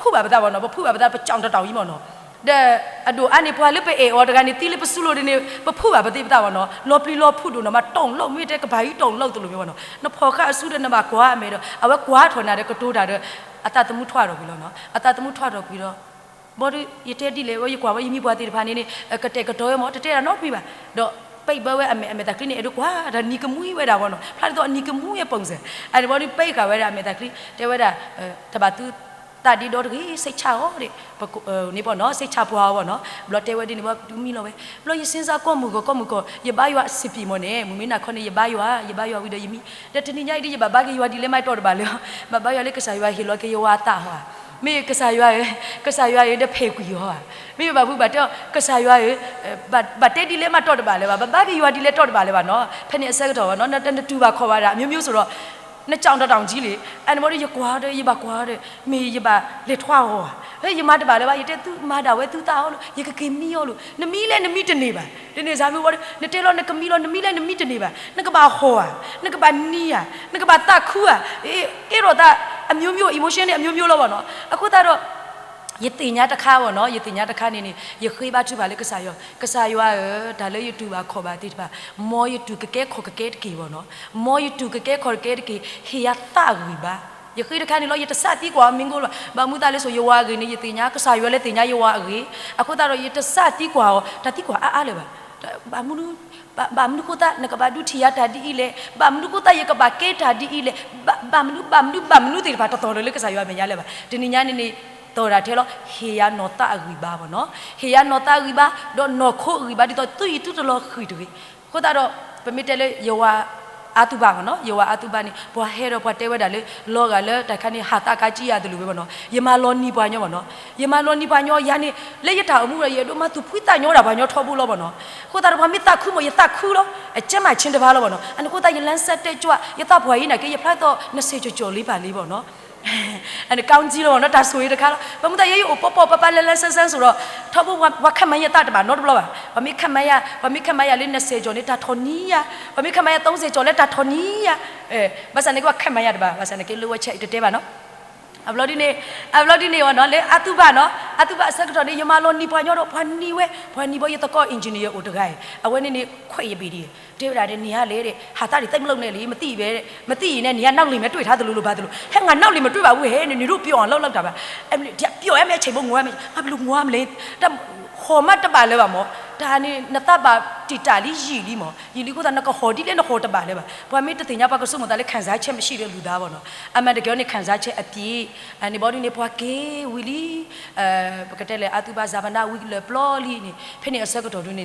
ဖူးပါပါတော့နော်ဖူးပါပါကြောင်တောင်ကြီးပေါ့နော်တဲ့အဒိုအနေဖွာလေးပဲအော်တကနေတီးလေးပစုလို့ဒီနေဖူးပါပါတိပါတော့နော်လော်ပလီလော်ဖူးတို့နော်မတုံလုံးမိတဲ့ကဘာကြီးတုံလို့တယ်လို့မျိုးပေါ့နော်နဖော်ကအစုတဲ့နမကွာအမေတော့အဝကွာထွန်တာတဲ့ကတိုးတာတဲ့အတတမှုထွားတော့ပြီလို့နော်အတတမှုထွားတော့ပြီးတော့ဘောဒီရတဲ့ဒီလေဝကွာဝယမိဘွားတိဖာနေနေကတဲ့ကတော့မောတတဲ့ရနော်ပြီပါတော့ပိတ်ဘဝအမေတကလင်းအဲ့တော့ကွာဒါနီကမူးဝဲတာဘောနော်ဖလာတော့နီကမူးရဲ့ပုံစံအဲ့ဘောဒီပိတ်ကဝဲတာအမေတကလင်းတဲဝဲတာတပါသူတာဒီတော့ဒီစိတ်ချဟောတဲ့နေပေါ့နော်စိတ်ချပွားပေါ့နော်ဘလော့တဲဝဲဒီနေပေါ့ဒူးမီလောပဲဘလော့ရစင်းစားကောမှုကောရပါရွာစပီမနေမမင်းနာခொနေရပါရွာဝီဒယမီတဲ့တနေညိုက်ဒီရပါကရွာဒီလဲမိုက်တော့တပါလေမပါရွာလေးကစားရွာဟီလောကေရွာတာဟောမေကစားရွာရဲ့တဲ့ဖေကူရောမေဘာဘူးဘာတော့ကစားရွာရဲ့ဘာတဲဒီလဲမတော့တပါလဲဘာကရွာဒီလဲတော့တပါလဲပါနော်ဖက်နေအဆက်တော့နော်တတူပါခေါ်ပါတာအမျိုးဆိုတော့နှစ်ကြောင်တောင်ကြီးလေအဲ့ဒီမော်ရကွာတဲ့ရပါကွာတဲ့မေရပါလေထွားဟောဟဲ့ရမတပါလေပါရတဲ့သူမာတာဝဲသူတာဟောလို့ရကကေမီဟောလို့နမီလဲနမီတနေပါဒီနေစားမျိုးဘောနတဲလောနကမီလောနမီလဲနမီတနေပါနကပါဟောနကပါနီးနကပါတခူအေးရောတာအမျိုးမျိုး emotion နဲ့အမျိုးမျိုးလို့ပေါ့နော်အခုတော့ရတင်ညာတခါပေါ့နော်ရတင်ညာတခါနေရခေးပါသူပါလေကစားရောဒါလည်း YouTube ပါခေါ်ပါတိပါမော YouTube ကကဲခေါ်ကကဲတကီပေါ့နော်မော YouTube ကကဲခေါ်ကဲတကီဟေယတာဂီပါရခေးတခါနေလို့ရတစတိကွာမင်းကိုဘာမူတာလဲဆိုရွာကနေရတင်ညာကစားရွာလဲတင်ညာရွာအေးအခုတော့ရတစတိကွာတတိကွာအားလေပါဘာမူဘာမနုကိုတာနကဘာဒူထီယာတာဒီလေဘာမနုကိုတာရကဘာကေတာဒီလေဘာမနုတေဘာတော်လေကစားရွာမရလဲပါဒီညနေတော်တာထဲလို့ဟေယာနောတာအဂီဘာပေါ့နော်ဟေယာနောတာအဂီဘာတော့နောခိုအဂီဘာဒီတော့တူတလို့ခိတူခိုတာတော့ပမီတဲလေယောဝါအာတူဘာနော်ယောဝါအာတူဘာနေဘွာဟဲတော့ဘွာတဲဝဲတာလေလောကလေတခါနေဟာတာကကြည့်ရတယ်လို့ပဲပေါ့နော်ယမလောနီပွားညောပေါ့နော်ယမလောနီပွားညောယာနေလက်ရတာအမှုရရတော့မသူဖွိတာညောတာဘာညောထောဘူးလို့ပေါ့နော်ခိုတာတော့ဘာမီတာခုမရတာခုလို့အကျမချင်းတပါလို့ပေါ့နော်အနကိုတာရလန်းဆက်တဲ့ကြွရတာဘွားရင်းနာကေရဖလိုက်တော့20ကျော်လေးပါလေးပေါ့နော် อันนี้ก้าวจีโร่เนาะตาสวยนะคะบางทียังอยู่ปอปเล่ๆสั้นๆสุดท้ายว่าขันมาเยอะตาแต่บ้านโน้ตบล็อกว่ามีขันมาเยอะเล่นเสียจนตาทอนี้อ่ะว่ามีขันมาเยอะต้องเสียจนตาทอนี้อ่ะภาษาเนี่ยว่าขันมาเยอะแต่บ้านภาษาเนี่ยรู้ว่าใช่เด็ดๆบ้านเนาะอับลอดีเนี่วันนั้นเลยอัตุบ้านเนาะอัตุบ้านสักตอนนี้ยมาลอนนี่พอเนี่ยเราพันนี่เว้ยพันนี่บ่ยตะก้ออินจิเนียร์อุตไกเอาไว้นี่ခွေရပြီဒီတေဝရာတဲ့နေရလေတဲ့ဟာတာတွေတိတ်မလုံးနဲ့လေမသိပဲတဲ့မသိရင်လည်းနေရနောက်လိမ့်မယ်တွေ့ထားသလိုလိုပါသလိုဟဲ့ငါနောက်လိမ့်မတွေ့ပါဘူးဟဲ့နေတို့ပြောအောင်လောက်တာပါအဲ့ပြောရမယ့်အချိန်ပုံငိုရမယ်ငါဘလို့ငိုရမလဲခေါ်မတပါလဲပါမောဒါနေနတပါတီတာလီရီလီမောရီလီကိုသာနကဟော်ဒီလဲနဟော်တပါလဲပါဘွာမေတတင်ညာပါကဆုမတာလဲခံစားချက်မရှိတဲ့လူသားပေါ့နော်အမှန်တကယ်နေခံစားချက်အပြည့်အနေဘောဒီနေဘွာကေဝီလီပကတဲ့လေအတူပါဇာဗနာဝီလေပလော်လီနေဖိနေအဆက်ကတော့တွနေ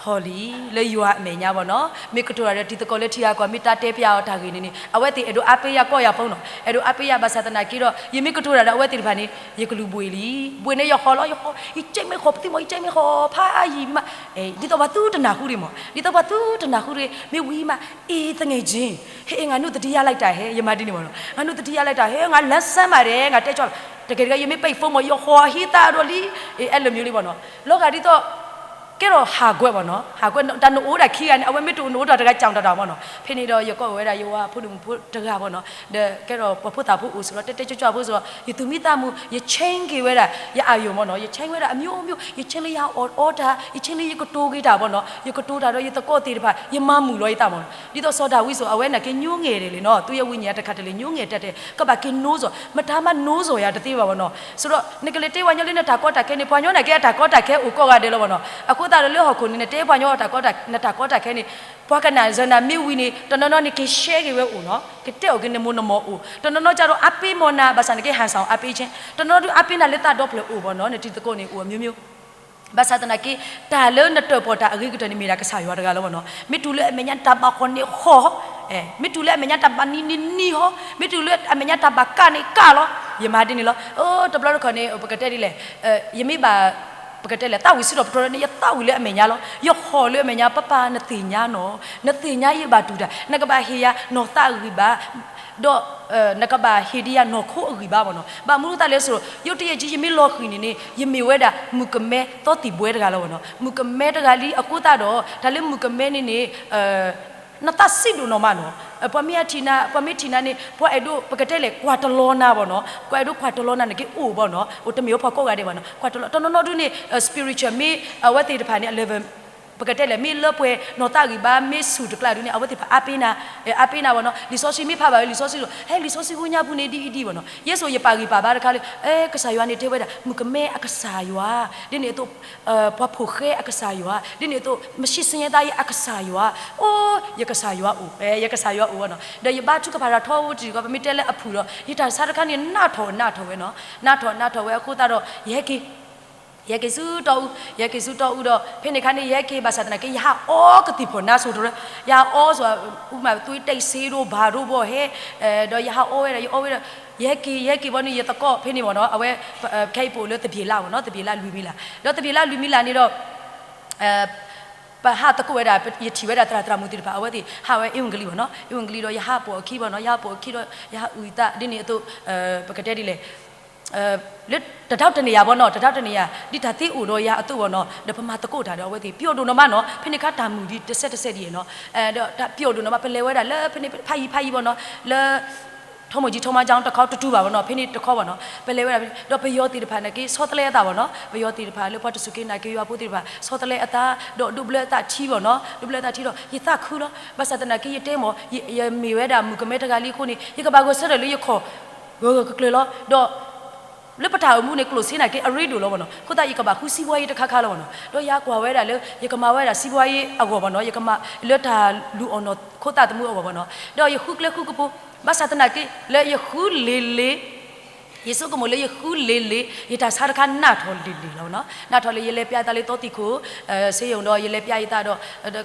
ဟော်လီလေယူအမေညာပေါ့နော်မေကတိုရတဲ့ဒီတကောလက်ထီယာကွာမေတာတဲပြအောင်ထားခင်းနေအဝဲတီအဲ့တို့အပေးရကော့ရဖုံးတော့အဲ့တို့အပေးရဘာသာတနာကီတော့ယမေကတိုရတဲ့အဝဲတီဒီဖာနေရေကလူပွေလီပွေနေရဟော်လောရဟောဤချိန်မခေါ်ပတိမဤချိန်မခေါ်ဖာယီမဒီတော့ဘာသူတနာခုတွေမောဒီတော့ဘာသူတနာခုတွေမေဝီမအေးတငယ်ချင်းဟေးငါနုတတိယလိုက်တာဟဲ့ယမတီနေမောနော်ငါနုတတိယလိုက်တာဟဲ့ငါလက်ဆမ်းပါတယ်ငါတက်ကြတကယ်ယမေပိတ်ဖုံးမရဟောဟီတာတော့လီအဲ့လိုမျိုးလေးပေါ့နော်လောကဒီတော့ကဲတော့ဟာကွက်ပေါ့နော်ဟာကွက်တန်နိုးတာခီရနေအဝဲမတူနိုးတာတကကြောင်တာပေါ့နော်ဖိနေတော့ရကော့ဝဲတာယောဖုဒုဖုတကပေါ့နော်ကဲတော့ပဖုတာဖုဦးဆိုတော့တက်ကြွဖို့ဆိုတော့ယသူမိသားမှုယချင်းကေဝဲတာရအာယုံပေါ့နော်ယချင်းဝဲတာအမျိုးမျိုးယချင်းလေးရအော်တာယချင်းလေးကတိုးကေးတာပေါ့နော်ယကတိုးတာတော့ယတကော့တေတဖာယမမှုလောရတာပေါ့နော်ဒီတော့စောတာဝိဆိုအဝဲနာကညိုးငယ်တယ်လေနော်သူရဲ့ဝိညာဉ်တစ်ခါတလေညိုးငယ်တက်တယ်ကဘာကင်းနိုးဆိုမထားမနိုးဆိုရတသေးပါပေါ့နော်ဆိုတော့နကလေးတေဝညလေးနဲ့တာကော့တာခဲနေပွားညောနာကဲတာကော့တာခဲဦးကော့ကတယ်လို့ပေါ့နော်အခုတာလေခုနေတေးပွားညောတာကောတာနတာကောတာခဲနေပွားကနာဇနာမီဝီနေတနနော်နေကေရှဲကေဝဲဦးနော်ကတဲ့ကနေမနမောဦးတနနော်ကြတော့အပေးမောနာဘာစနကေဟန်ဆောင်အပေးချင်းတနော်တို့အပေးနာလက်တာတော့ဖလို့ဦးဘောနော်နေတီတကုတ်နေဦးမျိုးမျိုးဘာသာတနာကေတာလနတော့ပေါ်တာအဂိကတနေမီရာကဆာရွာတကလောဘောနော်မိတူလေအမညာတဘခွန်နေခောမိတူလေအမညာတဘနီနီဟောမိတူလေအမညာတဘကနေကလောယမာတင်းနေလောအိုးတဘလခနေပကတဲ့ဒီလေယမိဘာပကတဲ့လေတာဝီစီတော့ပတော်နေရတာဝီလေအမေညာလောရခေါ်လေအမေညာပပနတိညာနော်နတိညာရေဘာတူတာနကဘာဟေယာနော်တာဝီဘာတော့နကဘာဟေဒီယာနော်ခိုအဂီဘာဘောနော်ဘာမလို့တာလဲဆိုရုတ်တရက်ကြီးယမေလောခင်းနေယမေဝဲတာမူကမဲတော့တီပွဲတကလောဘောနော်မူကမဲတကလီအခုတာတော့ဒါလေမူကမဲနေနတဆစ်ဒူနော်မနော်ပမီယာတီနာနေပွားအဲ့တို့ပကတဲ့လေကွာတလောနာပေါ့နော်ကွာအဲ့တို့ကွာတလောနာနေကေအိုပေါ့နော်ဟိုတမျိုးဖောက်ကောက်ရတယ်ပေါ့နော်ကွာတလောတော်တော်တို့နေ spiritual မေဝတ်တေတဖာနေ11ပကတဲ့လေမေလပွဲနော်တာဂီဘာမေဆူတကလာဒူနေအဝတ်တေဖာအပိနာပေါ့နော်လီဆိုစီမေဖာပါလီဆိုစီဟဲလီဆိုစီဝညာဘူးနေဒီပေါ့နော်ယေဆိုရပါဂီပါဘာတခါလေကဆာယွာနေတေဝဲတာမူကမဲအကဆာယွာဒီနေတော့ပွားဖို့ခဲအကဆာယွာဒီနေတော့မရှိစင်ရသားရအကဆာယွာအိုးရကဆာယွာဦးရကဆာယွာဦးပေါ့နော်ဒါရပါထုကပါရာထောဝတီကပမီတဲလေအဖူတော့ဒီတာစားတခါနေနာထောဝဲနော်နာထောဝဲအခုတော့ယေကေစုတော့ဖိနေခါနေယေကေဘာသာတနာကေယာအောကတိဖို့နာဆိုတော့ယာအောဆိုဥမာသွေးတိတ်ဆေးတို့ဘာတို့ဘောဟဲတော့ယာအောဝဲယေကေဘောနေရတကောဖိနေဘောနော်အဝဲခိတ်ပို့လို့တပြေလာဘောနော်တပြေလာလူမီလာတော့တပြေလာလူမီလာနေတော့ပါဟာတကွေတာယတိဝဲတာတရာမူတိပါအဝဲတိဟာဝဲအင်္ဂလိဘောနော်အင်္ဂလိတော့ယာပေါ်ခီဘောနော်ယာပေါ်ခီတော့ယာဥတာဒီနေတော့ပကတဲ့ဒီလေလက်တထောက်တနေရဘောနော်တထောက်တနေရဒီတာတိဦးတော့ရအတုဘောနော်ဒါပမာတကုတ်တာတော့ဝဲတိပျော်တုံတော့မနော်ဖိနေခါတာမူဒီတစ်ဆက်ဒီနော်တော့ဒါပျော်တုံတော့မပလဲဝဲတာလဲဖိနေဖိုင်ဘောနော်လဲထုံးမကြီးထုံးမကြောင်းတစ်ခေါက်တူပါဘောနော်ဖိနေတစ်ခေါက်ဘောနော်ပလဲဝဲတာတော့ဘယောတိတဖာနေကေစောတလဲအတာဘောနော်ဘယောတိတဖာလေပတ်တစုကေနာကေရွာပိုတိတဖာစောတလဲအတာတော့ဒုဘလတာချီဘောနော်ဒုဘလတာချီတော့ယသခူတော့ဘာသာတနာကေယတဲမောယမီဝဲတာမူကမဲတကလေးခုနေယကဘာကိုဆက်တယ်လေယခေါ်ဘောကကလေလောတော့လေပတာမှုနေကလို့စင်းနာကေအရီဒူလောဘောနော်ခုတာယကဘာခုစီဘွားရေးတခါခါလောဘောနော်တော့ရကွာဝဲတာလေယကမာဝဲတာစီဘွားရေးအကောဘောနော်ယကမာလွတ်တာလူအော်နော်ခုတာတမှုအကောဘောနော်တော့ယခုကလေခုကပူဘာသာတနာကေလေယခုလေယေဆုကမလေယခုလေယတာစားခါနာထော်လေလောနော်နာထော်လေယလေပြတာလေတောတိခုဆေးယုံတော့ယလေပြရတာတော့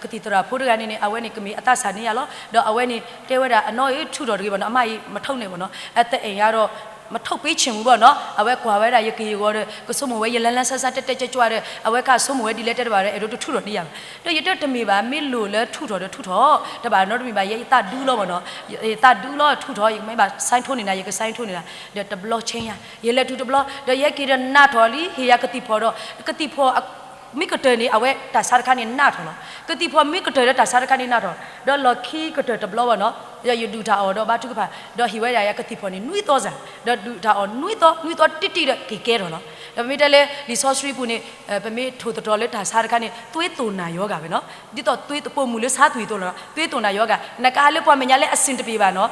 ကတိတရာဖိုးတကနေနေအဝဲနေကမီအတဆာနေရလောတော့အဝဲနေတဲဝဲတာအနော်ရထုတော်တကေဘောနော်အမကြီးမထုံနေဘောနော်အသက်အိမ်ရတော့ မထုတ်ပေးချင်ဘူးပေါ့နော်အဝဲကွာဝဲတာရကေရောကဆုမဝဲရလန်းလန်းဆဆတက်တက်ကြွကြွတဲ့အဝဲကဆုမဝဲဒီလက်တက်ပါတယ်အဲ့တို့ထုတော်နေရတော့ရတက်တမီပါမေလို့လဲထုတော်ထုတော်တပါနော်တမီပါရတဒူးလို့ပေါ့နော်တဒူးလို့ထုတော်ရမဲပါဆိုင်းထိုးနေတာရကဆိုင်းထိုးနေတာတဘလော့ချင်းရလက်ထုတဘလော့ရရကေရနာတော်လီဟေယကတိဖော်တော့ကတိဖော်မိကတဲနေအဝဲတာစားခါနေနာထော်နော်ကတိဖော်မိကတဲတာစားခါနေနာထော်ဒေါ်လခီကတဲတဘလောနော်ရယူဒူတာအော်တော့ဘာတုကဖာဒေါ်ဟီဝဲရကတိဖော်နေနွိတော့စားဒေါ်ဒူတာအော်နွိတော့တိတိတဲ့ကေကဲတော့နော်ဒါပေမဲ့တလေလီဆော့စထရီပူနေပမေထိုတော်လက်တာစားခါနေသွေးတူနာယောဂပဲနော်ဒီတော့သွေးပုံမူလေးစားသွေးတူလားသွေးတူနာယောဂနကားလေးပွားမညာလေးအစင်တပြေပါနော်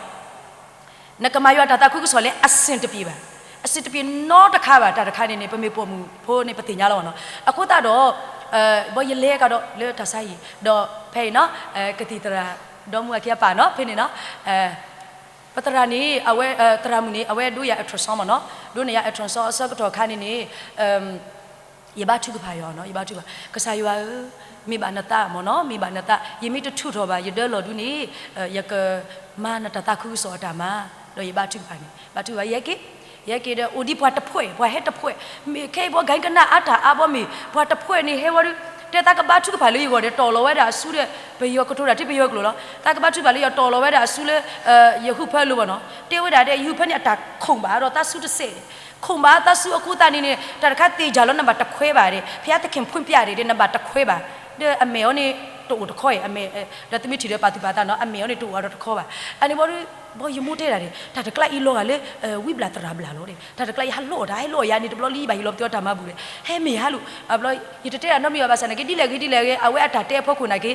နကမယောတာတာခုကဆိုလဲအစင်တပြေပါအစစ်တပြင်းတော့တခါပါတာတခါနေပမေပေါ်မှုဖိုးနေပတင်ညာလောက်နော်အခုတော့ဘောရလေကတော့လေတဆိုင်တော့ဖေနော်ကတိတရာတော့မူကပါနော်ဖေနေနော်ပတရာနီအဝဲတရာမူနီအဝဲတို့ရအထရဆောမနော်တို့နေရအထရဆောအစကတော့ခါနေနေရပါထုကဖာရောနော်ရပါထုကဆာယောမိဘနတာမနော်မိဘနတာယမိတထုတော့ပါရဒလော်ဒူနီယကမာနတတာခုစောတာမာတော့ရပါထုဖာနေပါထုပါရဲ့ကေရကေတဲ့အိုဒီဘွားတဖွဲဘွားဟဲ့တဖွဲမေခဲဘွားဂိုင်းကနာအတာအဘောမီဘွားတဖွဲနေဟဲဝရတဲ့တာကဘာထုကဖာလေးရောတဲ့တော်လောဝဲတာဆူတဲ့ဘေယောကထိုးတာတိဘေယောကလို့နော်တာကဘာထုပါလေးရောတော်လောဝဲတာဆူလေယခုဖဲလို့ပေါ့နော်တေဝဲတာတဲ့ယူဖက်နဲ့အတာခုံပါတော့တာဆူတစေခုံပါတာဆူအခုတာနေနေတာတခါတေကြလို့နံပါတ်တခွဲပါတယ်ဖျားတခင်ဖွင့်ပြတယ်တဲ့နံပါတ်တခွဲပါတဲ့အမေရောနေတူတခွဲအမေဒါတမိထီတဲ့ပါတိပါတာနော်အမေရောနေတူတော့တခွဲပါအဲ့ဘောဘောယမိုးတဲ့တာတဲ့ဒါတကလိုက်လောကလေဝိဘလာတရာဘလာလို့တဲ့ဒါတကလိုက်ဟာလို့ဒါဟဲ့လို့ရနေတဘလလီဘာဟီလို့ပြောတာမဘူးလေဟဲမေဟာလို့ဘလရတဲ့နော်မီဘာစနကေဒီလေအဝဲအတာတဲ့ဖို့ခုနကေ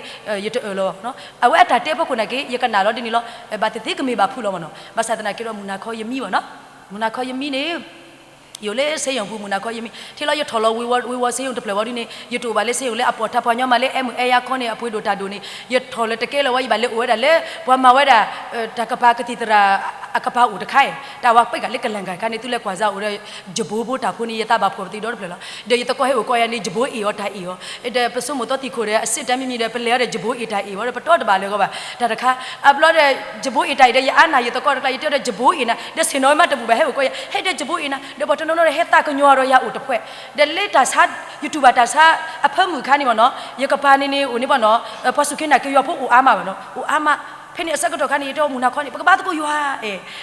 ရတဲ့လောနော်အဝဲအတာတဲ့ဖို့ခုနကေရကနာလို့ဒီနီလို့ဘာတိကမေဘာဖူလို့မနော်ဘာသာတနာကေတော့မူနာခေါ်ယမီပေါ့နော်မူနာခေါ်ယမီနေ有嘞，谁用不木那可以咪？听了有讨论，我谁用的 play 呢？有做吧嘞，谁用嘞？阿婆他朋友嘛嘞，哎呀，可能阿婆都他都呢，有讨论的给了我一把嘞，我的嘞，我嘛我的，他个把个地的啦，阿个把我的开，但我不个嘞个啷个，看你都来夸张我的，就不他婆呢，他把婆地多的 play 了，这有的过还有过呀，你就不伊哦他伊哦，这不是木头地壳的，是咱们的 play 的就不伊他伊，我的不多的吧嘞个吧，他的看，阿不的就不伊他的，也安那有的过的，有的就不伊那，这是哪嘛都不白还有过呀，嘿这就不伊那，这不no heta ko nyoro ya utapwe de leta sa youtuber ta sa aphamu khani mo no yakapa ni uni bo no pasukina ke yo phu u ama bo no u ama ဖိနေအစကတော့ခါနေတော့မူနာခေါနေပကဘာတကိုရွာ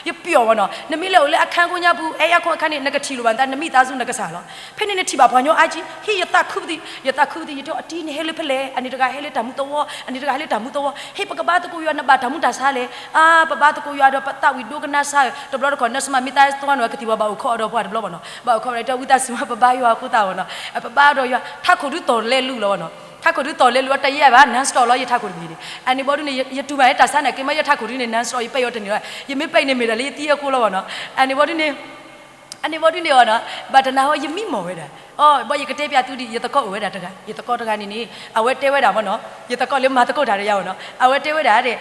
ရပျော်ဘောနော်နမိလေလေအခန်းကိုညာဘူးအဲရခွန်ခါနေနကတီလိုပန်တာနမိသားစုနကစားလောဖိနေနေတီပါဘွားညောအာကြီးဟိယတခုဒီယတခုဒီရတော့အတီနေဟဲလေဖလေအနိတကဟဲလေတမှုတော့အနိတကဟဲလေတမှုတော့ဟိပကဘာတကိုရွာနဘာတမှုတာစားလေအာပဘာတကိုရွာတော့ပတဝီဒုကနာစားတဘလတော့နစမမိသားစုတော့ကတိဘာခေါ်တော့ဘွားတဘလဘောနော်ဘာခေါ်ရတော့ဝိသားစုပဘာရွာကုတာဘောနော်ပဘာတော့ရွာထခုဒုတော်လဲလူလောနော်ถ้าคนที่ต่อเลยรู้ว่าแต่ยี่บ้านนั่นสตอเลยถ้าคนนี้ดิอันนี้บอกดูเนี่ยยัดตัวไปแต่สั้นเนี่ยกินไม่ยัดถ้าคนนี้เนี่ยนั่นสตอยี่ไปยอดนี่เลยยังไม่ไปเนี่ยมีอะไรที่จะกูแล้ววะเนาะอันนี้บอกดูเนี่ยวะเนาะบัดนั้นว่ายังไม่หมดเลยอ๋อบอกยังกระเทียบยาตุดิยัดตะก้อเอาไว้ได้ทั้งยัดตะก้อทั้งนี่เอาไว้เทไว้ได้มั้งเนาะยัดตะก้อเลี้ยงมาตะก้อได้ยังเนาะเอาไว้เทไว้ได้เด็ก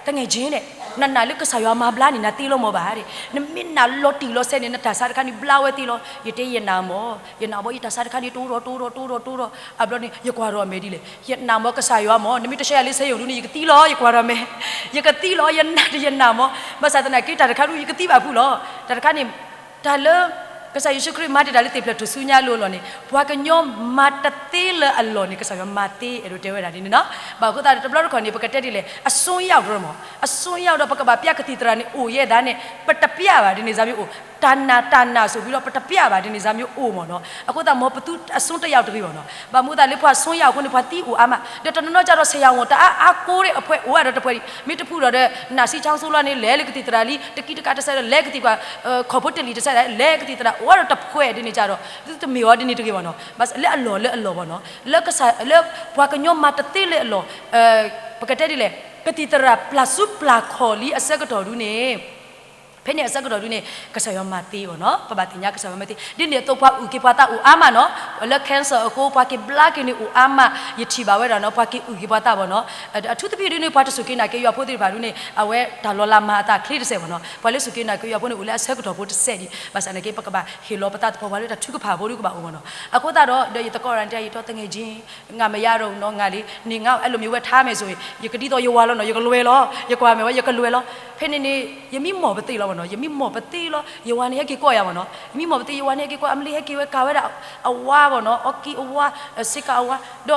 ตั้งไงจีเนี่ยนั่นน่ะลูกก็สายมาบลานี่นะตีโลโมบาเด็กนั่นมินน่ะโลตีโลเซนี่นะแต่สารคันนี่บลาเวตีโลยัดเตยนามอยันนามอยัดแต่สารคันนี่ตูโรอับล้อนี่ยักวาโรเมดิเลยยันนามอก็สายมอนี่มิตรเชียลิเซยอยู่นี่ยักตีโลยักวาโรเมยักตีโลยันนามอมาสาตนากิแต่คันรู้ยักตีแบบผู้โลแต่คันนี่แต่เลิกก็ใส่ยูสุครีมาที่ดาลิติเพลทุสุญญาโลนี่พวกกันยอมมาตติเลอัลโลนี่ก็ใส่มาติเอรูเทวดานี่เนาะบางคนตาตบล้อคนนี้ปกติดิเลยอสุญญาโดรมอสุญญาโดปกบาเปียกติตรานี่โอเยดานี่ปตเปียบาดินี่ซามิโอตานาဆိုပြီးတော့ပတပြပါဒီနေစားမျိုးအိုမော်နော်အခုတော့မောပတူအစွန်းတယောက်တပြီပေါ့နော်ဗမူတာလေးဖွာစွန်းရောက်ခုနေဖွာတီးအိုအာမတတနော်ကြတော့ဆရာဝန်တအားကိုးတဲ့အဖွဲအိုကတော့တဖွဲမိတဖူတော့တဲ့နာစီချောင်းဆိုးလာနေလဲလေကတိတရာလီတကီတကတဆဲလဲကတိကခေါ်ဖို့တလီတဆဲလဲကတိတရာအိုကတော့တဖွဲဒီနေကြတော့သူမေောဒီနေတကေပေါ့နော်ဘတ်လဲအလောပေါ့နော်လက်ကစားလဲဘွာကညောမတတိလဲအလောပကတဲ့ဒီလဲကတိတရာပလဆုပလာခေါ်လီအဆက်ကတော့ဒူနေဖိနေအစကတော့ဒီနေ့ကဆာယမတီးဘောနော်ပပတင်ညာကဆာယမတီးဒီနေ့တော့ဖွာဥကေပတာဥအာမနော်လက်ကန်ဆာကိုဖွာကေဘလကင်းဥအာမယတိပါဝဲတော့နော်ဖွာကေဥကေပတာဘောနော်အထူးသဖြင့်ဒီနေ့ဖွာတဆုကိနာကေရဖို့တိပါလူနေအဝဲဒါလောလာမာတာခလီတဆေဘောနော်ဖွာလေဆုကိနာကေရဖို့နေဥလဲအဆက်ကတော့ဖို့တဆက်ဒီဘာစနကေပကပါဟီလောပတာဖွာဝါလေတထုကဖာဘောလူကပါဦးဘောနော်အခုတော့ဒီတကောရန်တဲရတော့တငယ်ချင်းငါမရတော့နော်ငါလေးနေငါအဲ့လိုမျိုးပဲထားမယ်ဆိုရင်ယကတိတော့ယဝါလောနော်ယကလွယ်လောယကွာမယ်ဝယကလွယ်လောဖိနေနေယမိမော်ပတိလော no yemi mo pati lo yewani heki ko ya bo no yemi mo pati yewani heki ko amli heki we ka we da awa bo no oki awa sika awa do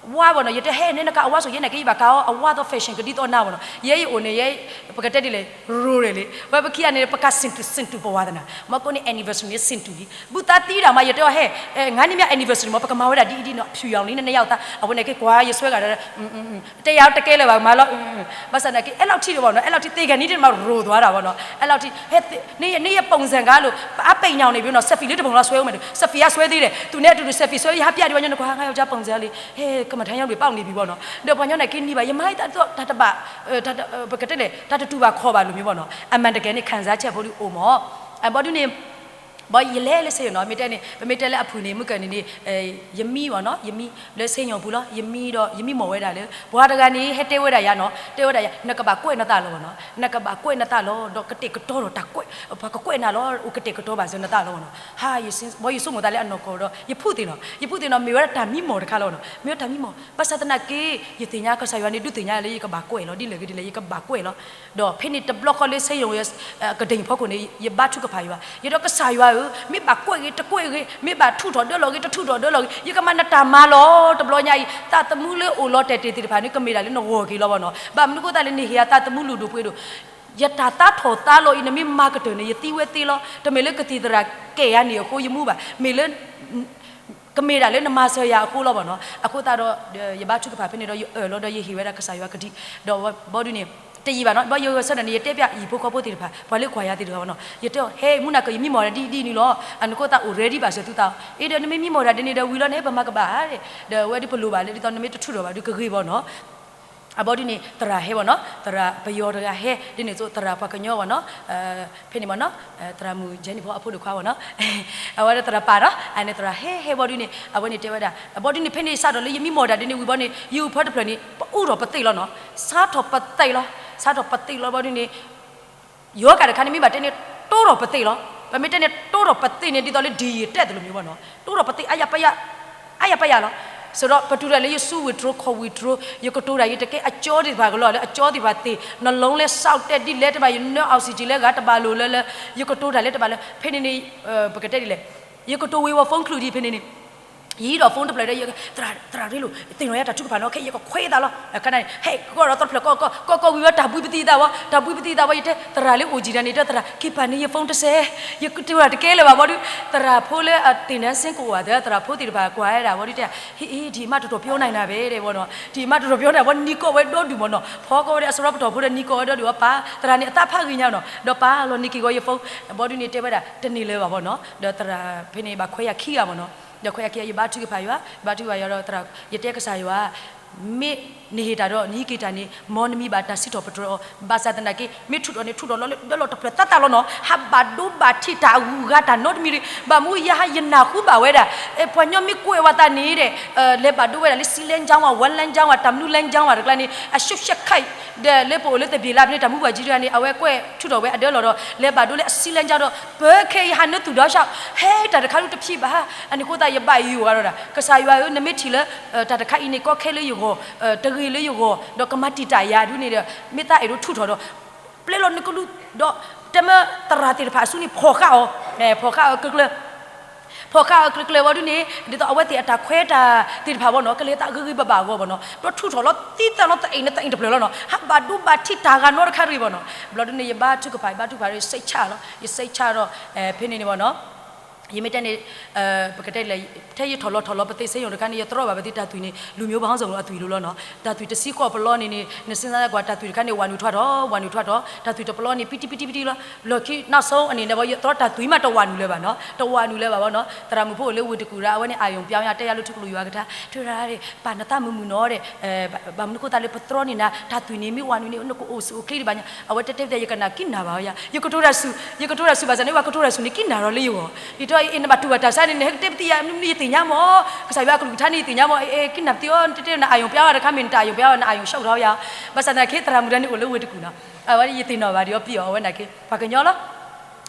wa bo no yete he ne ka awa so yene ki ba ka awa do fashion kadi to na bo no ye o ne ye pakate di le ru le ba ba ki ane paka sintu bo wa da na ma ko ni anniversary ni sintu gi bu ta ti da ma yete he ngani mya anniversary mo paka ma wa da di no phyu yaw ni ne yaw ta awo ne ke kwa ye swe ka da te yaw te ke le ba ma lo ba sa na ki e law thi bo no e law thi te ga ni de ma ro twa da bo no e law thi he ni ye pong san ka lo a pai nyaw ni bi no selfie le de bong la swe o me selfie ya swe ti de tu ne tu selfie swe ha pya di ba nyo ko ha nga yaw ja pong san le he ကမထမ်းရောက်တွေပေါက်နေပြီပေါ့နော်တော့ဘာညောင်းနဲ့ကင်းနီးပါရမိုင်းတတော့တတပဘကတဲ့လေတတတူပါခေါ်ပါလို့မျိုးပေါ့နော်အမှန်တကယ်နဲ့ခံစားချက်ဖို့လို့အိုမောဘောဒုနေဘာရလဲလဲစေနော်မိတဲ့နေမိတဲ့လဲအဖူနေမှုကနေနေယမီပေါ့နော်ယမီလဲစိန်ညောဘူးလားယမီတော့ယမီမော်ဝဲတာလေဘွားတကနေဟဲတဲဝဲတာရနော်တဲဝဲတာရနကပါကွဲ့နတာလောနော်နကပါကွဲ့နတာလောတော့ကတိကတော့တာကွဲ့ဘာကကွဲ့နာလောဥကတိကတော့ပါစနတာလောနော်ဟာယစင်ဘောယဆုမတလဲအနော်ကောတော့ယဖုတင်နော်မေဝရတာမီမော်တခါလောနော်မေတာမီမော်ပစတနာကေယတင်ညာကဆာယဝနေဒုတင်ညာလေကပါကွဲ့လောဒီလေကဒီလေကပါကွဲ့လောတော့ဖိနိတဘလော့ကလေးစိန်ယုံရကဒိန်ဖောက်ကိုနေယဘတ်ထုကဖာယွာယတော့ကဆာယွာမိဘကွဲ့ကြီးတကွဲ့ကြီးမိဘထုတော်တော့လောကြီးတထုတော်တော့လောကြီးယကမနတာမာလောတဘလောညာကြီးတာတမှုလေအိုလောတဲတေတီတဖာနိကမေတာလေနော်ဝေါ်ကြီးလောဘောနော်ဘာမနုကိုတာလေနေဟီယာတာတမှုလူတို့ပွေးတို့ယတာတာထောတာလောဤနမိမာကတနေယတိဝဲတီလောတမေလေကတိတရာကဲရနေကိုယမှုပါမေလေကမေတာလေနမဆရာအခုလောဘောနော်အခုတာတော့ယဘချုကဖာဖိနေတော့လောတော့ယဟီဝဲတာကဆာယွာကတိတော့ဘောဒုနေတည်ပါနော်ဘာယောဆက်နေတက်ပြဤဖို့ခေါ်ဖို့တည်ပါဘာလေခွာရတည်တော့နော်ရတော့ဟဲ့မှုနာကယမိမော်ဒီနီလောအနကိုတာ already ပါဆိုသူတာအေးတယ်နမိမော်တာဒီနေတော့ဝီလောနေဘာမကပါတဲ့ဝဲဒီပလူပါလေဒီတော့နမိတထုတော့ပါဒီကခေပေါ့နော်အဘောဒီနေတရာဟဲပေါ့နော်တရာဘယောတရာဟဲဒီနေဆိုတရာပကညောပေါ့နော်ဖိနေပေါ့နော်တရာမူဂျန်နီဘောအဖို့လို့ခွာပေါ့နော်အဝဲတရာပါတော့အဲ့တရာဟဲဘောဒီနေအဘောနေတဲဝဲတာအဘောဒီနေဖိနေစတော့လေယမိမော်တာဒီနေဝီဘောနေယူဖော်တပလနေဥတော်ပသိလောနော်စားတော်ပသိလောစားတော့ပသိလောဘောဒီနေယောကတခါနေမိပါတင်းနေတိုးတော့ပသိလောဗမေတင်းနေတိုးတော့ပသိနေဒီတော့လေဒီတက်တယ်လို့မျိုးပေါ့နော်တိုးတော့ပသိအယပယလောဆိုတော့ပတူရလေယဆူဝီဒရိုခေါ်ဝီဒရိုယကတိုးရရတကဲအကျော်ဒီပါကလောလေအကျော်ဒီပါတေနှလုံးလဲစောက်တက်ဒီလက်တပါယနော်အောက်ဆီဂျင်လဲကတပါလို့လဲယကတိုးတာလဲတပါလဲဖိနေနေပကတက်ဒီလဲယကတိုးဝေဝဖုန်းကလူဒီဖိနေနေยีดอฟงตะเปลได้ยตราเรลูติโนยตะจุกพาเนาะแค่ยก็ခွေตาလောခဏဟဲ့ကိုတော့တပလကိုဝီဝတာဘူးပတိတာဝတာဘူးပတိတာဝယတဲ့တရာလေးအိုဂျီရနေတဲ့တရာကိပနီယဖုန်းတဆဲယကတူရတကဲလေပါဘောဒီတရာဖိုးလေတင်နန်းစင်ကိုဝါတဲ့တရာဖိုးတီတပါကွာရတာဘောဒီတဲ့ဟေးဒီမတော်တော်ပြောနိုင်တာပဲတဲ့ဘောနော်ဒီမတော်တော်ပြောနိုင်ဘောနီကိုဝဲတော့ဒီဘောနော်ဖောကောတဲ့အစရပတော်ဖိုးတဲ့နီကိုတော့ဒီဝပါတရာနေအတဖခင်ညောင်းနော်တော့ပါလောနီကီကိုယဖုန်းဘောဒီနေတဲ့ပဲတာတနေလေပါဘောနော်တော့တရာဖိနေပါခွဲရခီရပါနော်เดี๋ยวค่อยๆยบาทุกพายวะบาทุกพายတော့ตระยเตกษายว่ามิနေဟတာတော့နီးကေတာနေမောနမီဘာတာစစ်တော်ပထရောဘာသာတနာကေမိထုတော်နေထုတော်လောလောတပတတလောနော်ဟာဘာဒူဘာတီတာဝူဂတာနော့မီဘာမူယဟယနာခုဘာဝဲတာပွညမီကွေဝတာနေတဲ့လေဘာဒူဝဲတာလေစီလန်ချောင်းဝဝန်လန်ချောင်းဝတမ်နူလန်ချောင်းဝတကလနေအရှုရှက်ခိုက်တဲ့လေပိုလေတပြေလာပြနေတာမူဘာကြီးရနေအဝဲကွဲထုတော်ဝဲအတဲလောတော့လေဘာဒူလေစီလန်ချောင်းတော့ဘဲခေဟနတူတော့ရှောက်ဟဲတာတခါလို့တဖြစ်ပါအနိကိုတာယပိုင်ယူကတော့တာကဆာယူရနမစ်ထီလေတာတခါအင်းကိုခဲလေယူကိုတဂီလေယူကိုတော့ကမတိတရာဒုနေတဲ့မိသားအိတို့ထုထော်တော့ပလေလောနကလူတော့တမတရာတိဖာဆုနီဖောခါအောဖောခါကကလဖောခါကကလဝဒုနေဒီတော့အဝတ်တီအတာခွဲတာတိဖာဘောနော်ကလေတာဂဂိဘဘာဘောဘောနော်တော့ထုထော်လို့တိတနော်တိနေတိတပလေလောနော်ဟာဘာဒုဘာတိတာကနော်ခရီဘောနော်ဘလောဒုနေဘာထုကဖိုင်ဘာထုဖာရစိတ်ချလောစိတ်ချတော့ဖိနေနေဘောနော်ယမတဲ့နေပကတဲ့လေထဲရထော်လောပသိစေယုံတကနေရတော့ပါပတိတသွီနေလူမျိုးပေါင်းစုံလို့အသွီလို့လောနော်တသွီတစီကောပလောနေနေစဉ်းစားရကွာတသွီကနေဝါနူထွက်တော့တသွီတပလောနေပီတီလော်ခိနောက်ဆုံးအနေနဲ့ဘောရတော့တသွီမှတော့ဝါနူလဲပါနော်တော့ဝါနူလဲပါဘောနော်တရာမဖို့လေဝတကူရာအဝဲနေအာယုံပြောင်းရတက်ရလို့ထုကလူရွာကတာထွရာတဲ့ပါနတမမူနော်တဲ့ဘာမနကိုတလေပထရောနေတာတသွီနေမိဝါနူနေနကိုအိုဆူခိဒီဘာညာအဝဲတက်တဲ့ရကနာကိနာပါရယကတိုရဆူပါစနေဝါကတိုရဆူနေကိနာရောလေယောဒီတော့in batu bata sa ni hekte tia ni tinya mo ka sa ba ku thani tinya mo kin nap tio te na ayong pya ra kha min ta ayong pya na ayong shau ro ya ba sa na ke tra mu dan ni o lo we tu ku na a ba yi tin no ba dio pi o we na ke pa ka nyo lo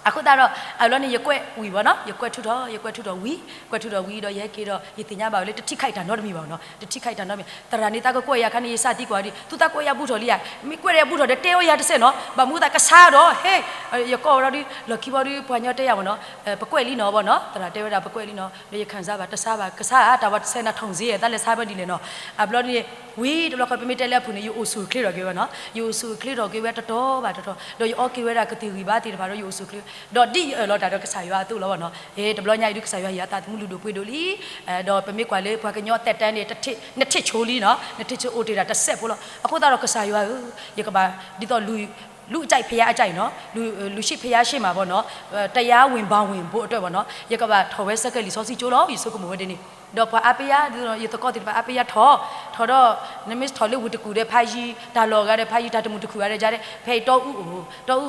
အခုတော့အလောနေရကွက်ဝီပေါ့နော်ရကွက်ထုတော့ဝီကွက်ထုတော့ဝီတော့ရဲကေတော့ဒီတင်ကြပါလေတတိခိုက်တာတော့တမီပါနော်တတိခိုက်တာတော့တရာနေတာကကွက်ရခဏစတိကွာဒီသူတကွက်ရဘူးတော်လေးရမိကွက်ရဘူးတော်တဲရတစ်စက်နော်ဗမှုတာကစားတော့ဟေးရကောတော့ဒီလကီဘောဒီပွာညောတဲရပါနော်ပကွက်လီနော်ပေါ့နော်တရာတဲရတာပကွက်လီနော်လေခန်းစားပါတစားပါကစားတာဘာဆယ်နာထုံစီရတလည်းစားပါဒီလေနော်အဘလောနေဝီတော့ကပမီတဲလက်ဖူနေယူအိုဆူကလီတော့ကေပါနော်ယူဆူကလီတော့ကေဝဲတော်ပါတော်တော့ယူအော်ကေဝဲတာကတိဝီပါတီတပါတော့ယူဆူကလီတော့ဒီလောတာတော့ကစားရွာသူ့လောပါနော်တဘလောညိုက်ဒီကစားရွာရတာမှုလူတို့ပွေတို့လီတော့ပမစ်ကွာလေဘွာကညောတက်တန်းနေတစ်ထစ်နှစ်ထစ်ချိုးလီနော်နှစ်ထစ်ချိုးအိုတေတာတစ်ဆက်ပို့လို့အခုတော့ကစားရွာရကပါဒီတော့လူအကြိုက်ဖျားအကြိုက်နော်လူရှိဖျားရှိမှာပေါ့နော်တရားဝင်ပေါင်းဝင်ဖို့အတွက်ပေါ့နော်ရကပါထော်ဝဲဆက်ကလီစောစီကျိုးတော့ဒီစုကမဝဲတင်းနေတော့ပါအပယာဒီတော့ရတကောတိပါအပယာထော်တော့နမစ်ထော်လေဝတကူတဲ့ဖိုင်ကြီးဒါလော်ကတဲ့ဖိုင်ကြီးဒါတမှုတခုရတဲ့ကြားတဲ့ဖေတော်ဦးကိုကတော့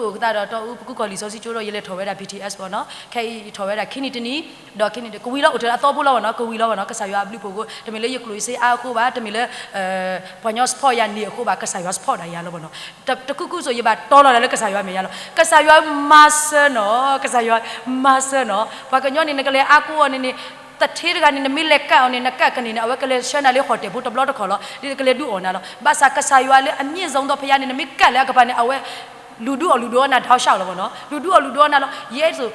ဦးပကုကော်လီစောစီကျိုးတော့ရလေထော်ဝဲတာ BTS ပေါ့နော်ခဲထော်ဝဲတာခင်းနီတနီတော့ခင်းနီကိုဝီတော့အတော့ဖို့လောက်နော်ကိုဝီလောက်နော်ကစားရွာဘလူပိုကိုတမီလေရကလူစေအားကိုပါတမီလေပွန်ညော့စပေါ်ရနေကိုပါကစားရွာစပေါ်တာရလို့ပေါ့နော်တခုဆိုရပါတော်လာလေကစားရွာမေရလို့ကစားရွာမဆာနော်ကစားရွာမဆာနော်ဘာကညော့နေကလေးအားကိုနေတထေးကနေမိလက်ကအောင်နေနကကနေအဝက်ကလေးရှနာလေးခေါ်တယ်ဘုတဘလော့တခေါ်လို့ဒီကလေးဒူအောင်နော်ဘာသာကစားရွာလေးအမြင့်ဆုံးတော့ဖယားနေမိကလည်းကပါနေအဝက်လူဒူနာထောက်လျှောက်လို့ပေါ့နော်လူဒူနာလို့ရဲဆို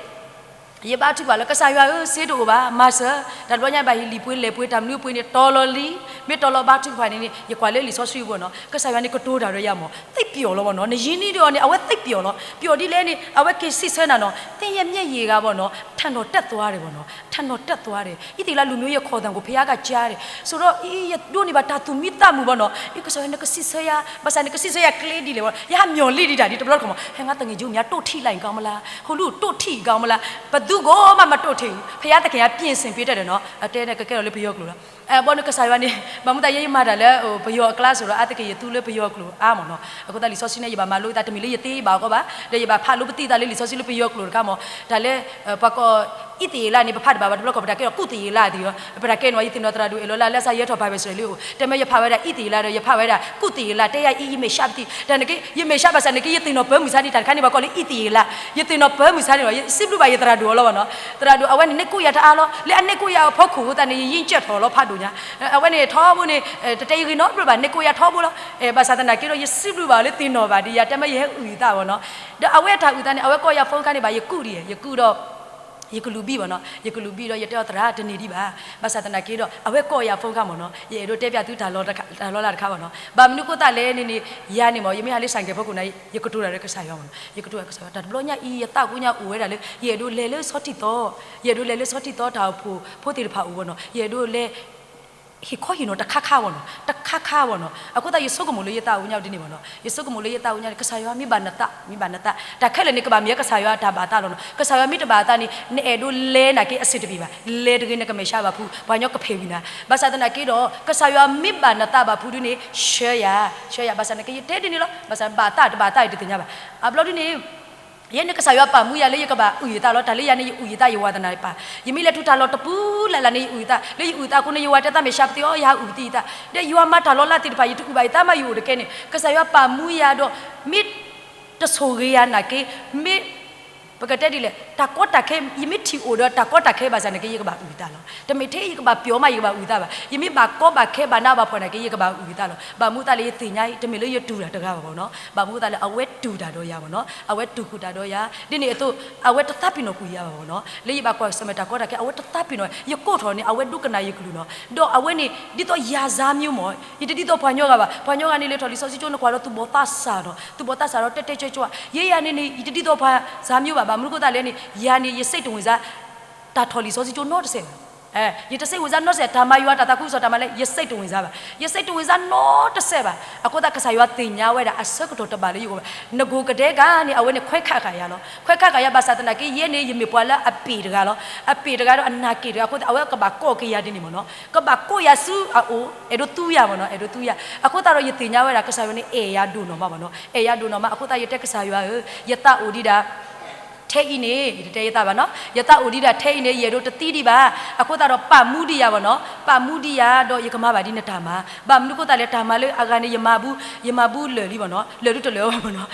ရပါတိပါလကစားရွာစေးတို့ပါမဆာဒါတော့ညပါလီပွေးလေပွေးတမ်လူပွေးနေတော်လလီမေတော်လဘာတိပါနေရကွာလေလီဆော့ဆွေးပေါ့နော်ကစားရွာနေကတိုးတာရရမောသိပ်ပျော်လို့ပေါ့နော်နေရင်းနေတော့နေအဝက်သိပ်ပျော်လို့ပျော်ဒီလဲနေအဝက်ကိစစ်ဆွဲနာနော်တင်းရမျက်ရည်ကပေါ့နော်ထန်တော်တက်သွားတယ်ပေါ့နော်ထန်တော်တက်သွားတယ်ဤတီလာလူမျိုးရခေါ်တယ်ကိုဖះကကြားတယ်ဆိုတော့ဤရတို့နေပါတာသူမိတမှုပေါ့နော်ဤကစားရွာနေကစစ်ဆွဲရဘာသာနေကစစ်ဆွဲရကလေးဒီလေပေါ့ရမျော်လိဒီတာဒီတဘလော့ကောင်ဟဲငါတငယ်ကျုံများတို့ထိလိုက်ကောင်းမလားဟိုလူတို့ထိကောင်းမလားသူကိုမှမတို့ထိဖះတခင်ကပြင်ဆင်ပေးတတ်တယ်နော်အတဲနဲ့ကဲတော့လေဘယောကလို့လားဘောနကစားရွာနေမမတရေးမှာတယ်လေဟိုဘယောကလပ်ဆိုတော့အတကရသူလေဘယောကလို့အားမနော်အခုတလီဆော့စီနေရပါမလို့တာတမီလေးရသေးပါကောပါလေရပါဖာလို့ပတိတာလေးလီဆော့စီလို့ဘယောကလို့ကမောဒါလေဘကောဣတိလာနေပဖတ်ပါဘာလို့ကပတာကဲကုတိလာဒီရောပတာကဲနော်ယတိနော်တရာဒူအလောလာလက်စာရထော်ပါပဲဆိုလေကိုတမရဖာဝဲတာဣတိလာတော့ရဖာဝဲတာကုတိလာတဲရအီမေရှာပတိဒါနကေယမေရှာပါစနကေယတိနော်ဘဲမူစာဒီတခါနေပါကောလေဣတိလာယတိနော်ဘဲမူစာဒီနော်စစ်လူပါယတရာဒူလောနော်တရာဒူအဝဲနေကိုရတာအားလောလေအနေကိုရဖောက်ခုတန်နေရင်ချက်ထော်လောဖတ်တူညာအဝဲနေထောမှုနေတတေရီနော်ပြပါနေကိုရထောဘူးလောဘာသာတနာကေတော့ယစစ်လူပါလေတင်နော်ပါဒီရတမရဲဥတာဘောနော်ဒါအဝဲထားဥတာနေအဝဲကောရဖုန်းကနေပါယကုရီယကုတော့ယကလူဘီပေါ့နော်ယကလူဘီတော့ရတဲ့တရာတနေဒီပါဘာသာတနာကေတော့အဝဲကော့ရဖုန်းခါမော်နော်ရေတို့တဲပြသူဒါလောလာတခါပေါ့နော်ဘာမနုကိုတလဲနေရနေမော်ယမေဟာလေးဆိုင်ကေဖုတ်ကုနိုင်ယကတူရတဲ့ကစားရောနော်ယကတူရကစားဒါဘလို့ညအီရတောက်ကူညဦးဝဲတာလေရေတို့လဲလဲစောတိတော့ဒါဖို့တေတဖာဦးပေါ့နော်ရေတို့လဲဟိခေါ်ဟိနော်တခါပေါ့နော်အခုတည်းရစုကမလို့ရတာဦးညောက်ဒီနေပေါ့နော်ရစုကမလို့ရတာဦးညောက်ကစားရွာမိဘာနတာဒါခက်လေနေကဘာမြေကစားရွာဒါဘာတာလို့နော်ကစားရွာမိတဘာတာနေအဲတို့လဲနာကေအစစ်တပြီပါလဲတကင်းကမေရှာပါဖူဘာညောက်ကဖေပြီနာဘာသာတနာကေတော့ကစားရွာမိဘာနတာဘာဖူဒီနေရှယ်ရဘာသာနေကေတဲဒီနေလို့ဘာသာဘာတာဒီတင်ကြပါအပလော့ဒီနေye ne kasa yo pa mu ya le ka ba uyita lo ta le ya ne uyita yo wa na pa yimi le tu ta lo tapu la ne uyita le uyita ku ne yo wa ta me sha pti o ya uyita de yo ma ta lo la ti pa yi tu ba ta ma yo de ke ne kasa yo pa mu ya do mit ta so ge ya na ke mit ปกติดิเลยตากอตาแค่ยังไม่ที่โอดตากอตาแค่บาสันก็ยังก็บาอุตาloแต่ไม่เที่ยก็บาเปียวมายังก็บาอุตาบายังไม่บากอบาแค่บานาบาพอนะก็ยังก็บาอุตาloบามุตาเลยตีง่ายแต่ไม่เลยยังดูดาตะกาบาเนาะบามุตาเลยเอาเวทดูดาโดยาบาเนาะเอาเวทดูดาโดยาดิเนี่ยตัวเอาเวทตัดปีนกุยาบาเนาะเลยบากว่าสมัยตากอตาแค่เอาเวทตัดปีนยังโกทอนี่เอาเวทดูกันนายกลุเนาะดอเอาเวทนี่ดิตัวยาซามิวมอยี่ดิตัวพันยอกบาพันยอกอันนี้เลยทอลิซอซิโจนกว่าเราตัวบอตัสซาเนาะตัวบอตัสซาเราเตะเตะจ่อเยี่ยนี่ยี่ดิตัวพันซามิวบามุกุตาเลยนี่ยานี่ยสิตรงนั้นตาทอลิซอซิโจนอตเซยตเซวซานอตเซตามายูตาตาคุสตามาเลยยสิตรงนั้นบายสิตรงนั้นนอตเซบาอะก็ตากษายูติญญาเวดาอสกตตบาเลยอยู่นกูกะเดกานี่เอาเวนี่ခွဲခါခါရလောခွဲခါခါရဘာသာတနာကေယနေယမေပွာလာအပီတကားလောအပီတကားတော့အနာကေတကားကိုအဝဲကဘာကောကေရတင်နေမနော်ကဘာကိုရစုအိုအဲ့တို့တူရမနော်အဲ့တို့တူရအခုတာတော့ယတင်ညာဝဲတာကဆာယနေအေရဒုနော်မမနော်အေရဒုနော်မအခုတာယတက်ကဆာယရယတအိုဒီတာ take in it, Tayavano, Yata Udida, take in a year to Tidiba, Akota Pamudia, Pamudia, do Yakamaba Dinatama, Bamukota Tamale, Agani Yamabu, Livano, Leruto Leono,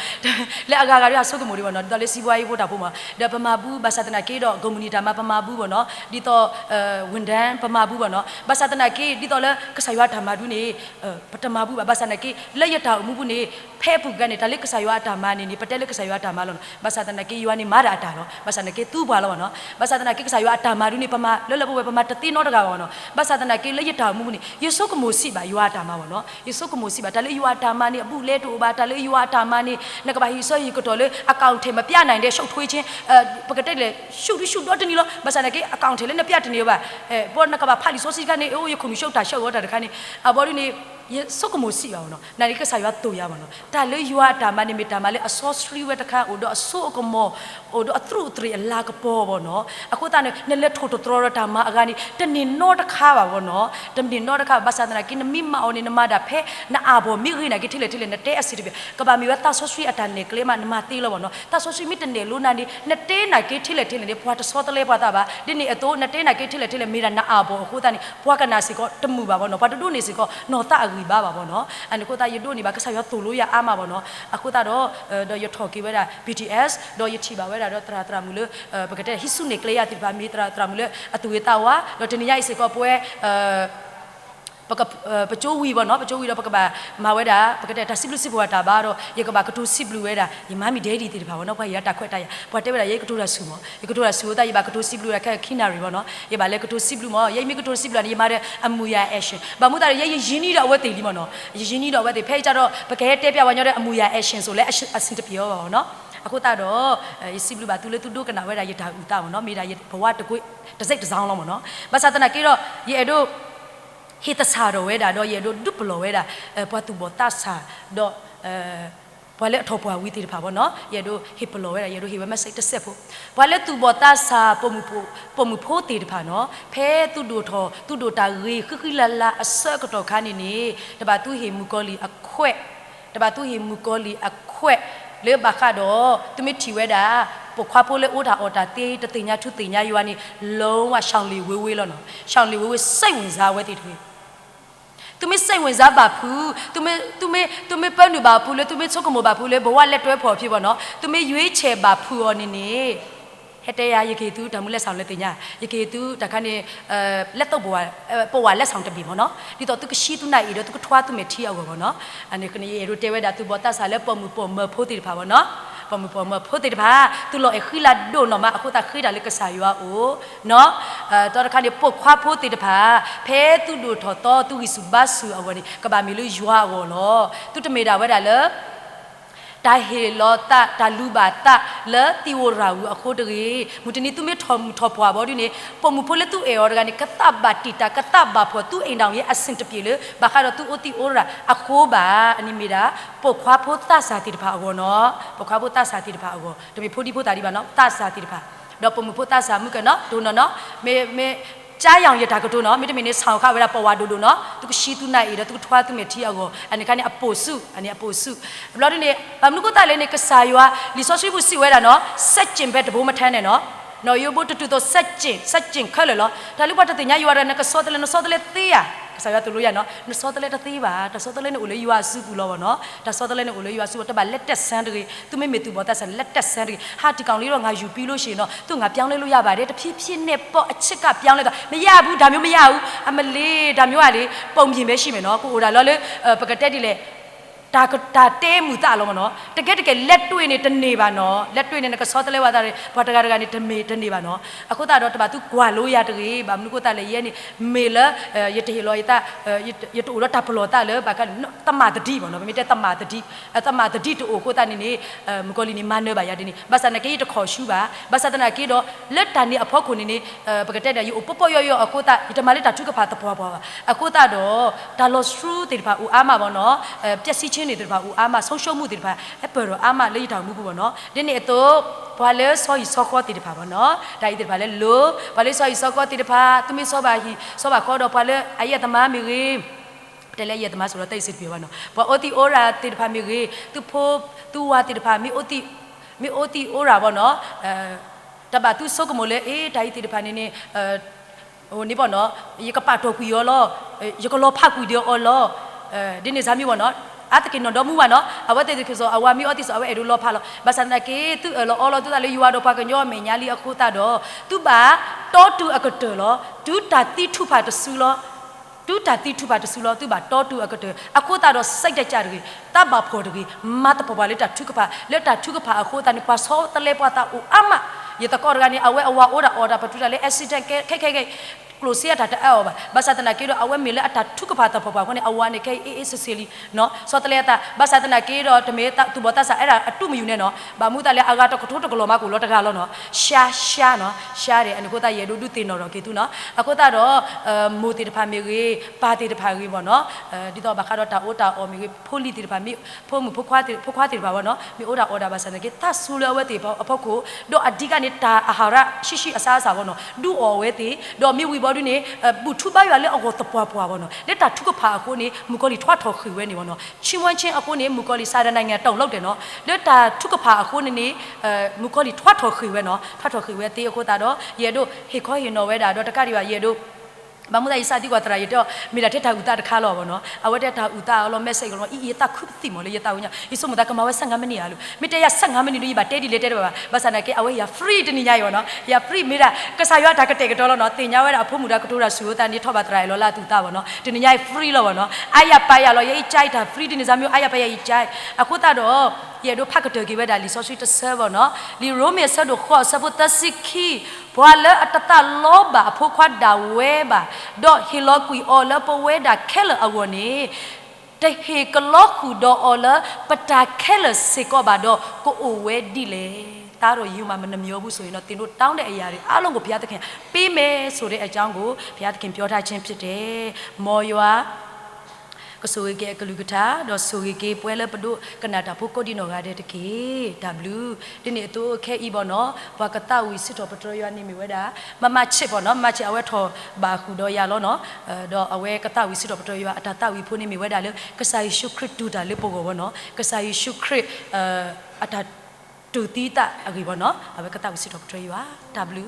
Le Agaria Sokomurivano, the Lesiwai Wotapuma, the Pamabu, Basatanakido, Gomunita Mapamabuano, Dito Windan, Pamabuano, Basatanaki, Ditola, Kasayata Madune, Patamabu, Basanaki, Layata Mubune, Pepu Ganita, Likasayata Mani, Patelikasayata Malon, Basatanaki, Yuani Maratano, Basanaki, two Balono, Basatanaki Sayata Maruni Pama, Lulabu Pamatino Gavano, Basatanaki, Layata Muni, Yusokomusiba, Yuata Mano, Yusokomusiba, Yuata Mani, Buletu, Batale, Yuata Mani, Nakabahi, so you could account him a piano and they show twitching, Pocatele, shoot, not in you, Basanaki, account in the Piatanova, Bornakaba Pali, so you can show Tasha, what are Kani, Abordini. Sokomosi, Narika Sayato Yamano. Tale you are Tamani Mitamale, a sorcery with a car, or a socomo, or a true tree, a lack of power, no. A cotane, Neleto to throw a tama agani, then need not a cover, no. Then did not a car Basana in the Mima on in the mother pay, na abo, Mirina, get till in the day city. Kabamiwata Sosri at an neclaim and Matilo, no. Tasosi mit and Lunani, Natena get till in the Port Sotale Pataba, didn't it all Natena get till a Mirana abo, Hutani, Puakanasico, to move no, but to do Nisico, no tag. Baba, and the Kota you do because I have to Luya Amabono, Akutado, do you talk with BTS, do you chiba, whether Tramulu, Pacate, Hisune Clea, Mitra Tramule, Atuitawa, Lotinia is a copware. Pacho we were not Pacho we Pacaba, Maweda, Pacata Siblu Tabaro, Yakabaka to Sibluera, Imami Daddy, the Pavano, Yata Queta, whatever I could assume. You could assume that you back to Siblu, a Kinari, Yabalek to Siblumo, Yamiko to Sibla, Yamara, and Muya Ashen. Bamuda, Yinida, what they limono, Yinida, what they pay, Pacate, when you're a Muya Ashen, so let us interpio, no? Akutado, Siblu Batule to do, and I wear a Yata, no, made a what to quit, to take the sound, no? But Satanakiro, Yedo. Hita saro weda do ye do duplo weda patu botasa do pale topo witi pa no ye do hiplo weda ye do hiwe masai tesepo pale tu botasa pomupo ti pa no phe tu do ta ri khilala asa ko to khani ni ta ba tu hi mukoli akhwe ta ba tu hi mukoli akhwe le ba kha do tu mi thi wedaปกคว้าพูดเลยอุดาอดาตีตะติญาทุติญาอยู่อันนี้ลงว่าช่างลีวิแล้วเนาะช่างลีวิใส่หุ่นซาไว้ติดทีtu me sai wen za ba phu tu me pa nu ba phu le tu me chok mo ba phu le bwa let twe pho phi bo no tu me yue che ba phu o ni ni hete ya ye ke tu ta mu let sang le ti nya ye ke tu ta kha ni let to bwa po wa let sang ta bi mo no di to tu ka shi tu nai do tu ka thwa tu me thi aw bo no ani kni ye ro te we da tu bo ta sa le po mu po mo pho ti pha bo noพอพูดติดผ้าตุลอยขึ้นละโดนออกมาအခုตาขึ้นได้เลยก็สายว่าโอ้เนาะตอนนั้นปกคว้าพูดติดผ้าเพตุดูถอดต่อตุกิสุบาสุเอาไว้ก็บามีลุยยัวเอาเนาะตุตเมดาไว้ได้เลยตาเฮลอตาตาลูบาตาเลติวราอูอโคตรีมุตนี้ตุเมทอมทอปวาบอดีนี่ปมุพลตุเออร์กานิกตาบาติตากตาบาพอตุเองดาวเยอสินตเปียเลยบาคาดตุโอติโอระอโคบาอันนี้มีดาปกคว้าพูดตาสาติดผ้าเอาเนาะปกคว้าพูดตาสาติดผ้าเอาตุเมพูดดีพูดตาดีบ้านเนาะตาสาติดผ้าดอกปมุพูดตาสามุกันเนาะดูเนาะเมจ้าอย่างยาตากระตุ้นเนาะไม่ได้มีในสาวข้าวเวลาปวาดูเนาะตุกชีตุนายเนาะตุกทว่าตุเมทีเอาอันนี้กันเนี่ยอโปสุอันนี้อโปสุแล้วนี่บางนุก็ตายเลยเนี่ยก็สายว่าลิซอชิบุสิเวลาเนาะเซจิมเบตบุมาแทนเนี่ยเนาะเนาะยูบุตุตัวเซจินเขาเลยเนาะถ้าลูกว่าตัวนี้ยูอะไรเนี่ยก็สอดเลยเตี้ยสายว่าตัวรู้ยังเนาะนสอดเลยตะตีบ่าแต่สอดเลยเนี่ยอุลยูอาสุกุลาวเนาะแต่สอดเลยเนี่ยอุลยูอาสุแต่บ่าเล็ดแต่สันดีตุไม่มีตัวบ่แต่สันเล็ดแต่สันดีหาที่กลางนี้เรางาอยู่ปีโลชีเนาะตัวงาเปียงเลยรู้ยาบ่าเด้แต่พี่เนี่ยปอชิกะเปียงเลยตัวไม่ยาบุดามิไม่ยาอเมลีดามิว่าเลยปมยิมเบชิเมเนาะกูอุดาแล้วเลยปกติดีเลยตาเต้มุตาลงมาเนาะแต่แกเล็ดด้วยเนี่ยตันนี่บ้านเนาะเล็ดด้วยเนี่ยก็สอดเลยว่าตาเลยพอตะการนี่ตันนี่บ้านเนาะအခုตาတော့တပါသူกว่าလို့ရတကြီးဘာမလို့ကိုตาเลยရဲ့นี่မေလยตะลอยตายตอูละตาพลอตาเลยบากันตมมาตดิบ่เนาะไม่ได้ตมมาตดิตโอကိုตานี่มกอลีนี่มาเนบายาดินี่บาสนะเกยตขอชูบาบาสนะเกยดอเล็ดตานี่อพอคนนี่ปกติได้อยู่ปปยอအခုตาตมาเลยตาทุกพาตพอအခုตาดอตาลอสทรูติพาอูอามาบ่เนาะปยัสซิชิနေတယ်ပါဦးအာမဆုံးရှုံးမှုတယ်ပါအဲ့ပေါ်တော့အာမလေးထောင်မှုပေါ့နော်ဒီနေ့တော့ဘာလဲဆောရီဆောခေါ်တယ်ပါပေါ့နော်ဒါကြီးတယ်ပါလဲလို့ဘာလဲဆောရီဆောခေါ်တယ်ပါသူမဆောပါဟီဆောပါခေါ်တော့ဘာလဲအယက်သမားမီကြီးတယ်လေယက်သမားဆိုတော့တိတ်စစ်ပြေပါနော်ဘာအိုတီအိုရာတယ်ပါမီကြီးသူဖိုးသူဝါတယ်ပါမီအိုတီ mi oti ora bono taba tu sok mo le dai ti de phane ni ni bono ye ka pa to ku yo lo ye ko lo pha ku de o lo di ni sa mi bono atake no do mu wa no awate de so awa mi oti so awe edu lo pha lo basana ke tu lo o lo tu ta le yuwa do pha ke nyo me nya li akota do tu ba to tu akato lo tu ta ti thu pha to su lo tu ta ti thu ba to su lo tu ba to tu akato akota do sai da cha de ta ba pho de ma ta pa ba le ta thu ka pha le ta thu ka pha akota ni pa so ta le pa ta u ama ye ta ko ga ni awe awa oda oda pa tu ta le accident ke close ya ta ba basatana ke do awe mele ata thu ka pha ta pha ko ni awa ni ke seseli no so ta le ta basatana ke do te me ta tu bo ta sa era atu mu yu ne no ba mu ta le aga to ko tho to ko lo ma ko lo ta ga lo no sha no sha de ani ko ta ye do du tin no ke tu no akota do mo ti de pha me ge pa ti de pha ge bo no di to ba kha do ta o ta o mi ge pholi ti de pha mi pho mu pho khwa ti de pha bo no mi o da order basatana ke ta su le we ti ba apho ko do adika ni ta ahara shi asa sa bo no du o we ti do mi wi bo du ni bu thu ba ya le o ko to pwa pwa bo no le ta thu ko pha ko ni mu ko li thwa tho khwi we ni bo no chi wan chin a ko ni mu ko li sa da nai nga tong lok de no le ta thu ko pha ko ni mu ko li thwa tho khwi we no thwa tho khwi we ti ko ta do ye do he ko yin no we da do ta ka ri ba ye do ba mu da isa ti ko tra ye do mi da the ta u ta ta kha lo bo no a we ta u ta lo message lo i ye ta khu ti mo le ye ta u nya i so mu da ka ma we 15 minute ya lo mi te ya 15 minute yi ba te di le te de ba sa na ke a we ya free ti ni nya yo no ya free mi da ka sa yo ta ka te ka to lo no ti nya we da pho mu da ka to ra su ta ni tho ba tra ye lo la tu ta bo no ti ni nya free lo bo no a ya pa ya lo ye i chai ta free ti ni sa myo a ya pa ya i chai a ko ta do ye do pha ka to ki we da li so sweet to serve no li rome sa do kho sa bu ta sikhi bwa le atata lo ba pho khwa da we ba do hi lo kui o le po we da khel a wo ni te he ka lo khu do o le pa ta khel se ko ba do ko o we di le ta ro yu ma mna myo bu so yin no tin do taung de a ya ri a long ko bhya ta khin pi me so de a chang ko bhya ta khin pyo tha chin phit de mo ywaก็สวยเกะกลุกทาดอสวยเกะป่วยแล้วปะดุกนาดาพุกอดิโนกาเดตะเก W ดินี่ตัวแค่อีบ่เนาะว่ากะตาวิสิตอปะตรยานี่มีเวดามะมะชิบ่เนาะมะชิอเวทอบาคูดอยาล้อเนาะดออเวกะตาวิสิตอปะตรยาอตาตาวิพุนี่มีเวดาเลกะซายิชุคริสต์ดูดาเลปโกบ่เนาะกะซายิชุคริสต์อตาตุติตะอะกีบ่เนาะอเวกะตาวิสิตอปะตรยา W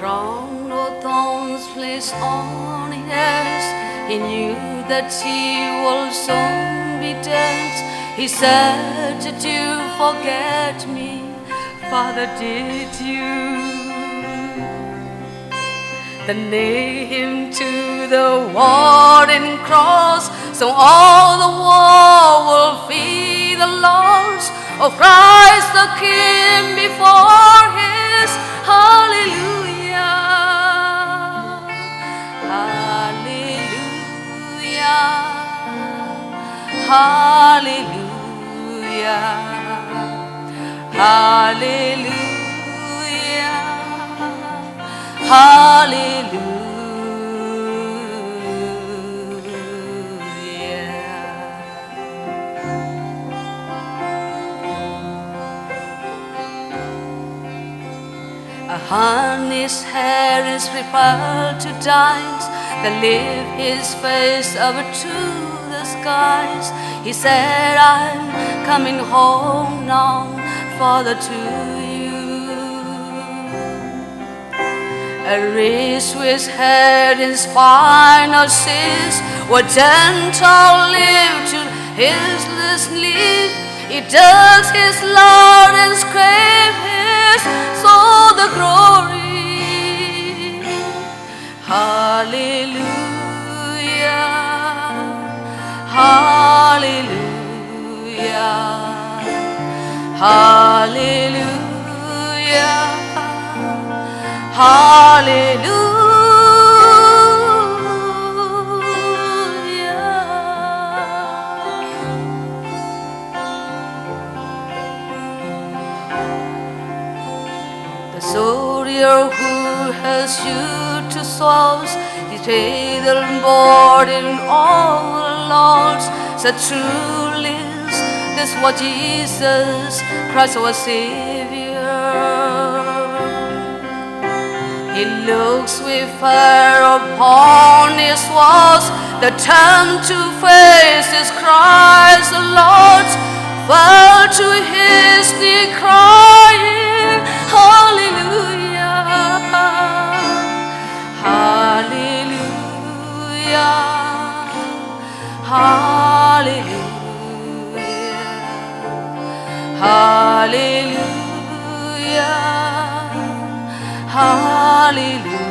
Crown of thorns placed on his, he knew that he will soon be dead. He said, "Did you forget me, Father? Did you?" Then nail him to the wooden cross, so all the world will feel the loss of Christ the King before his hallelujah. Hallelujah, hallelujah, hallelujah. A honey's hair is prepared to dance, then lift his face over to the skies. He said, "I'm coming home now, Father, to you." A race which had his final sins, what gentle lived to his last leave. He does his Lord and scrape his soul the glory. Hallelujah, hallelujah, Hallelujah. Hallelujah. The soldier who has you to souls, he paid and bought in all the Lord's, said truly, this was Jesus Christ our Savior. He looks with fire upon his walls, the time to face his Christ the Lord, fell to his knee crying, Hallelujah, Hallelujah, Hallelujah, Hallelujah, Hallelujah.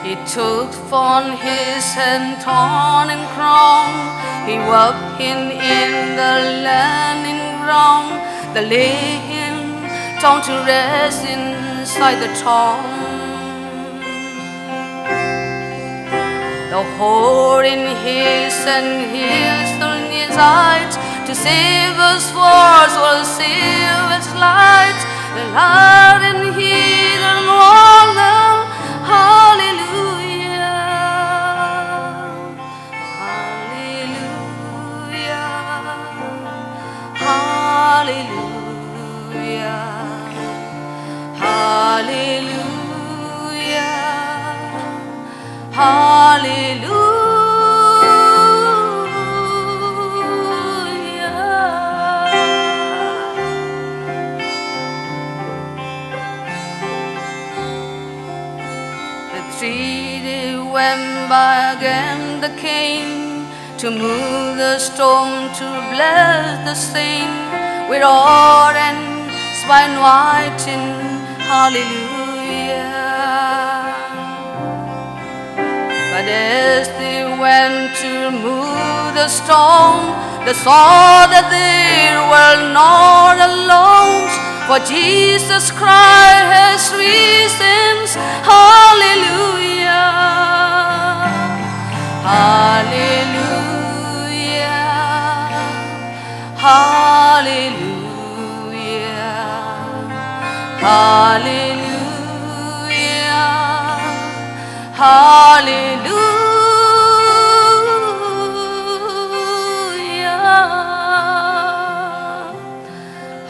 He took from his hand torn and crown, he walked in the landing ground, the lay him down to rest inside the tomb. The hole in his and his in his eyes, to save us force will save us light, the light in hidden wonder. Hallelujah, Hallelujah, Hallelujah, Hallelujah, Hallelujah. The 3 days went by again, the king, to move the storm, to bless the saint with all and spine whiting. Hallelujah. But as they went to move the stone, they saw that they were not alone, for Jesus Christ has risen. Hallelujah, Hallelujah, Hallelujah, Hallelujah, Hallelujah,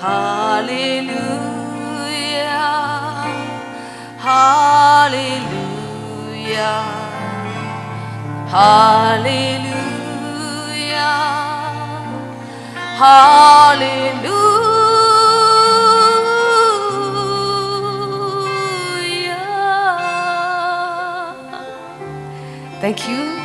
Hallelujah, Hallelujah, Hallelujah, Hallelujah. Thank you.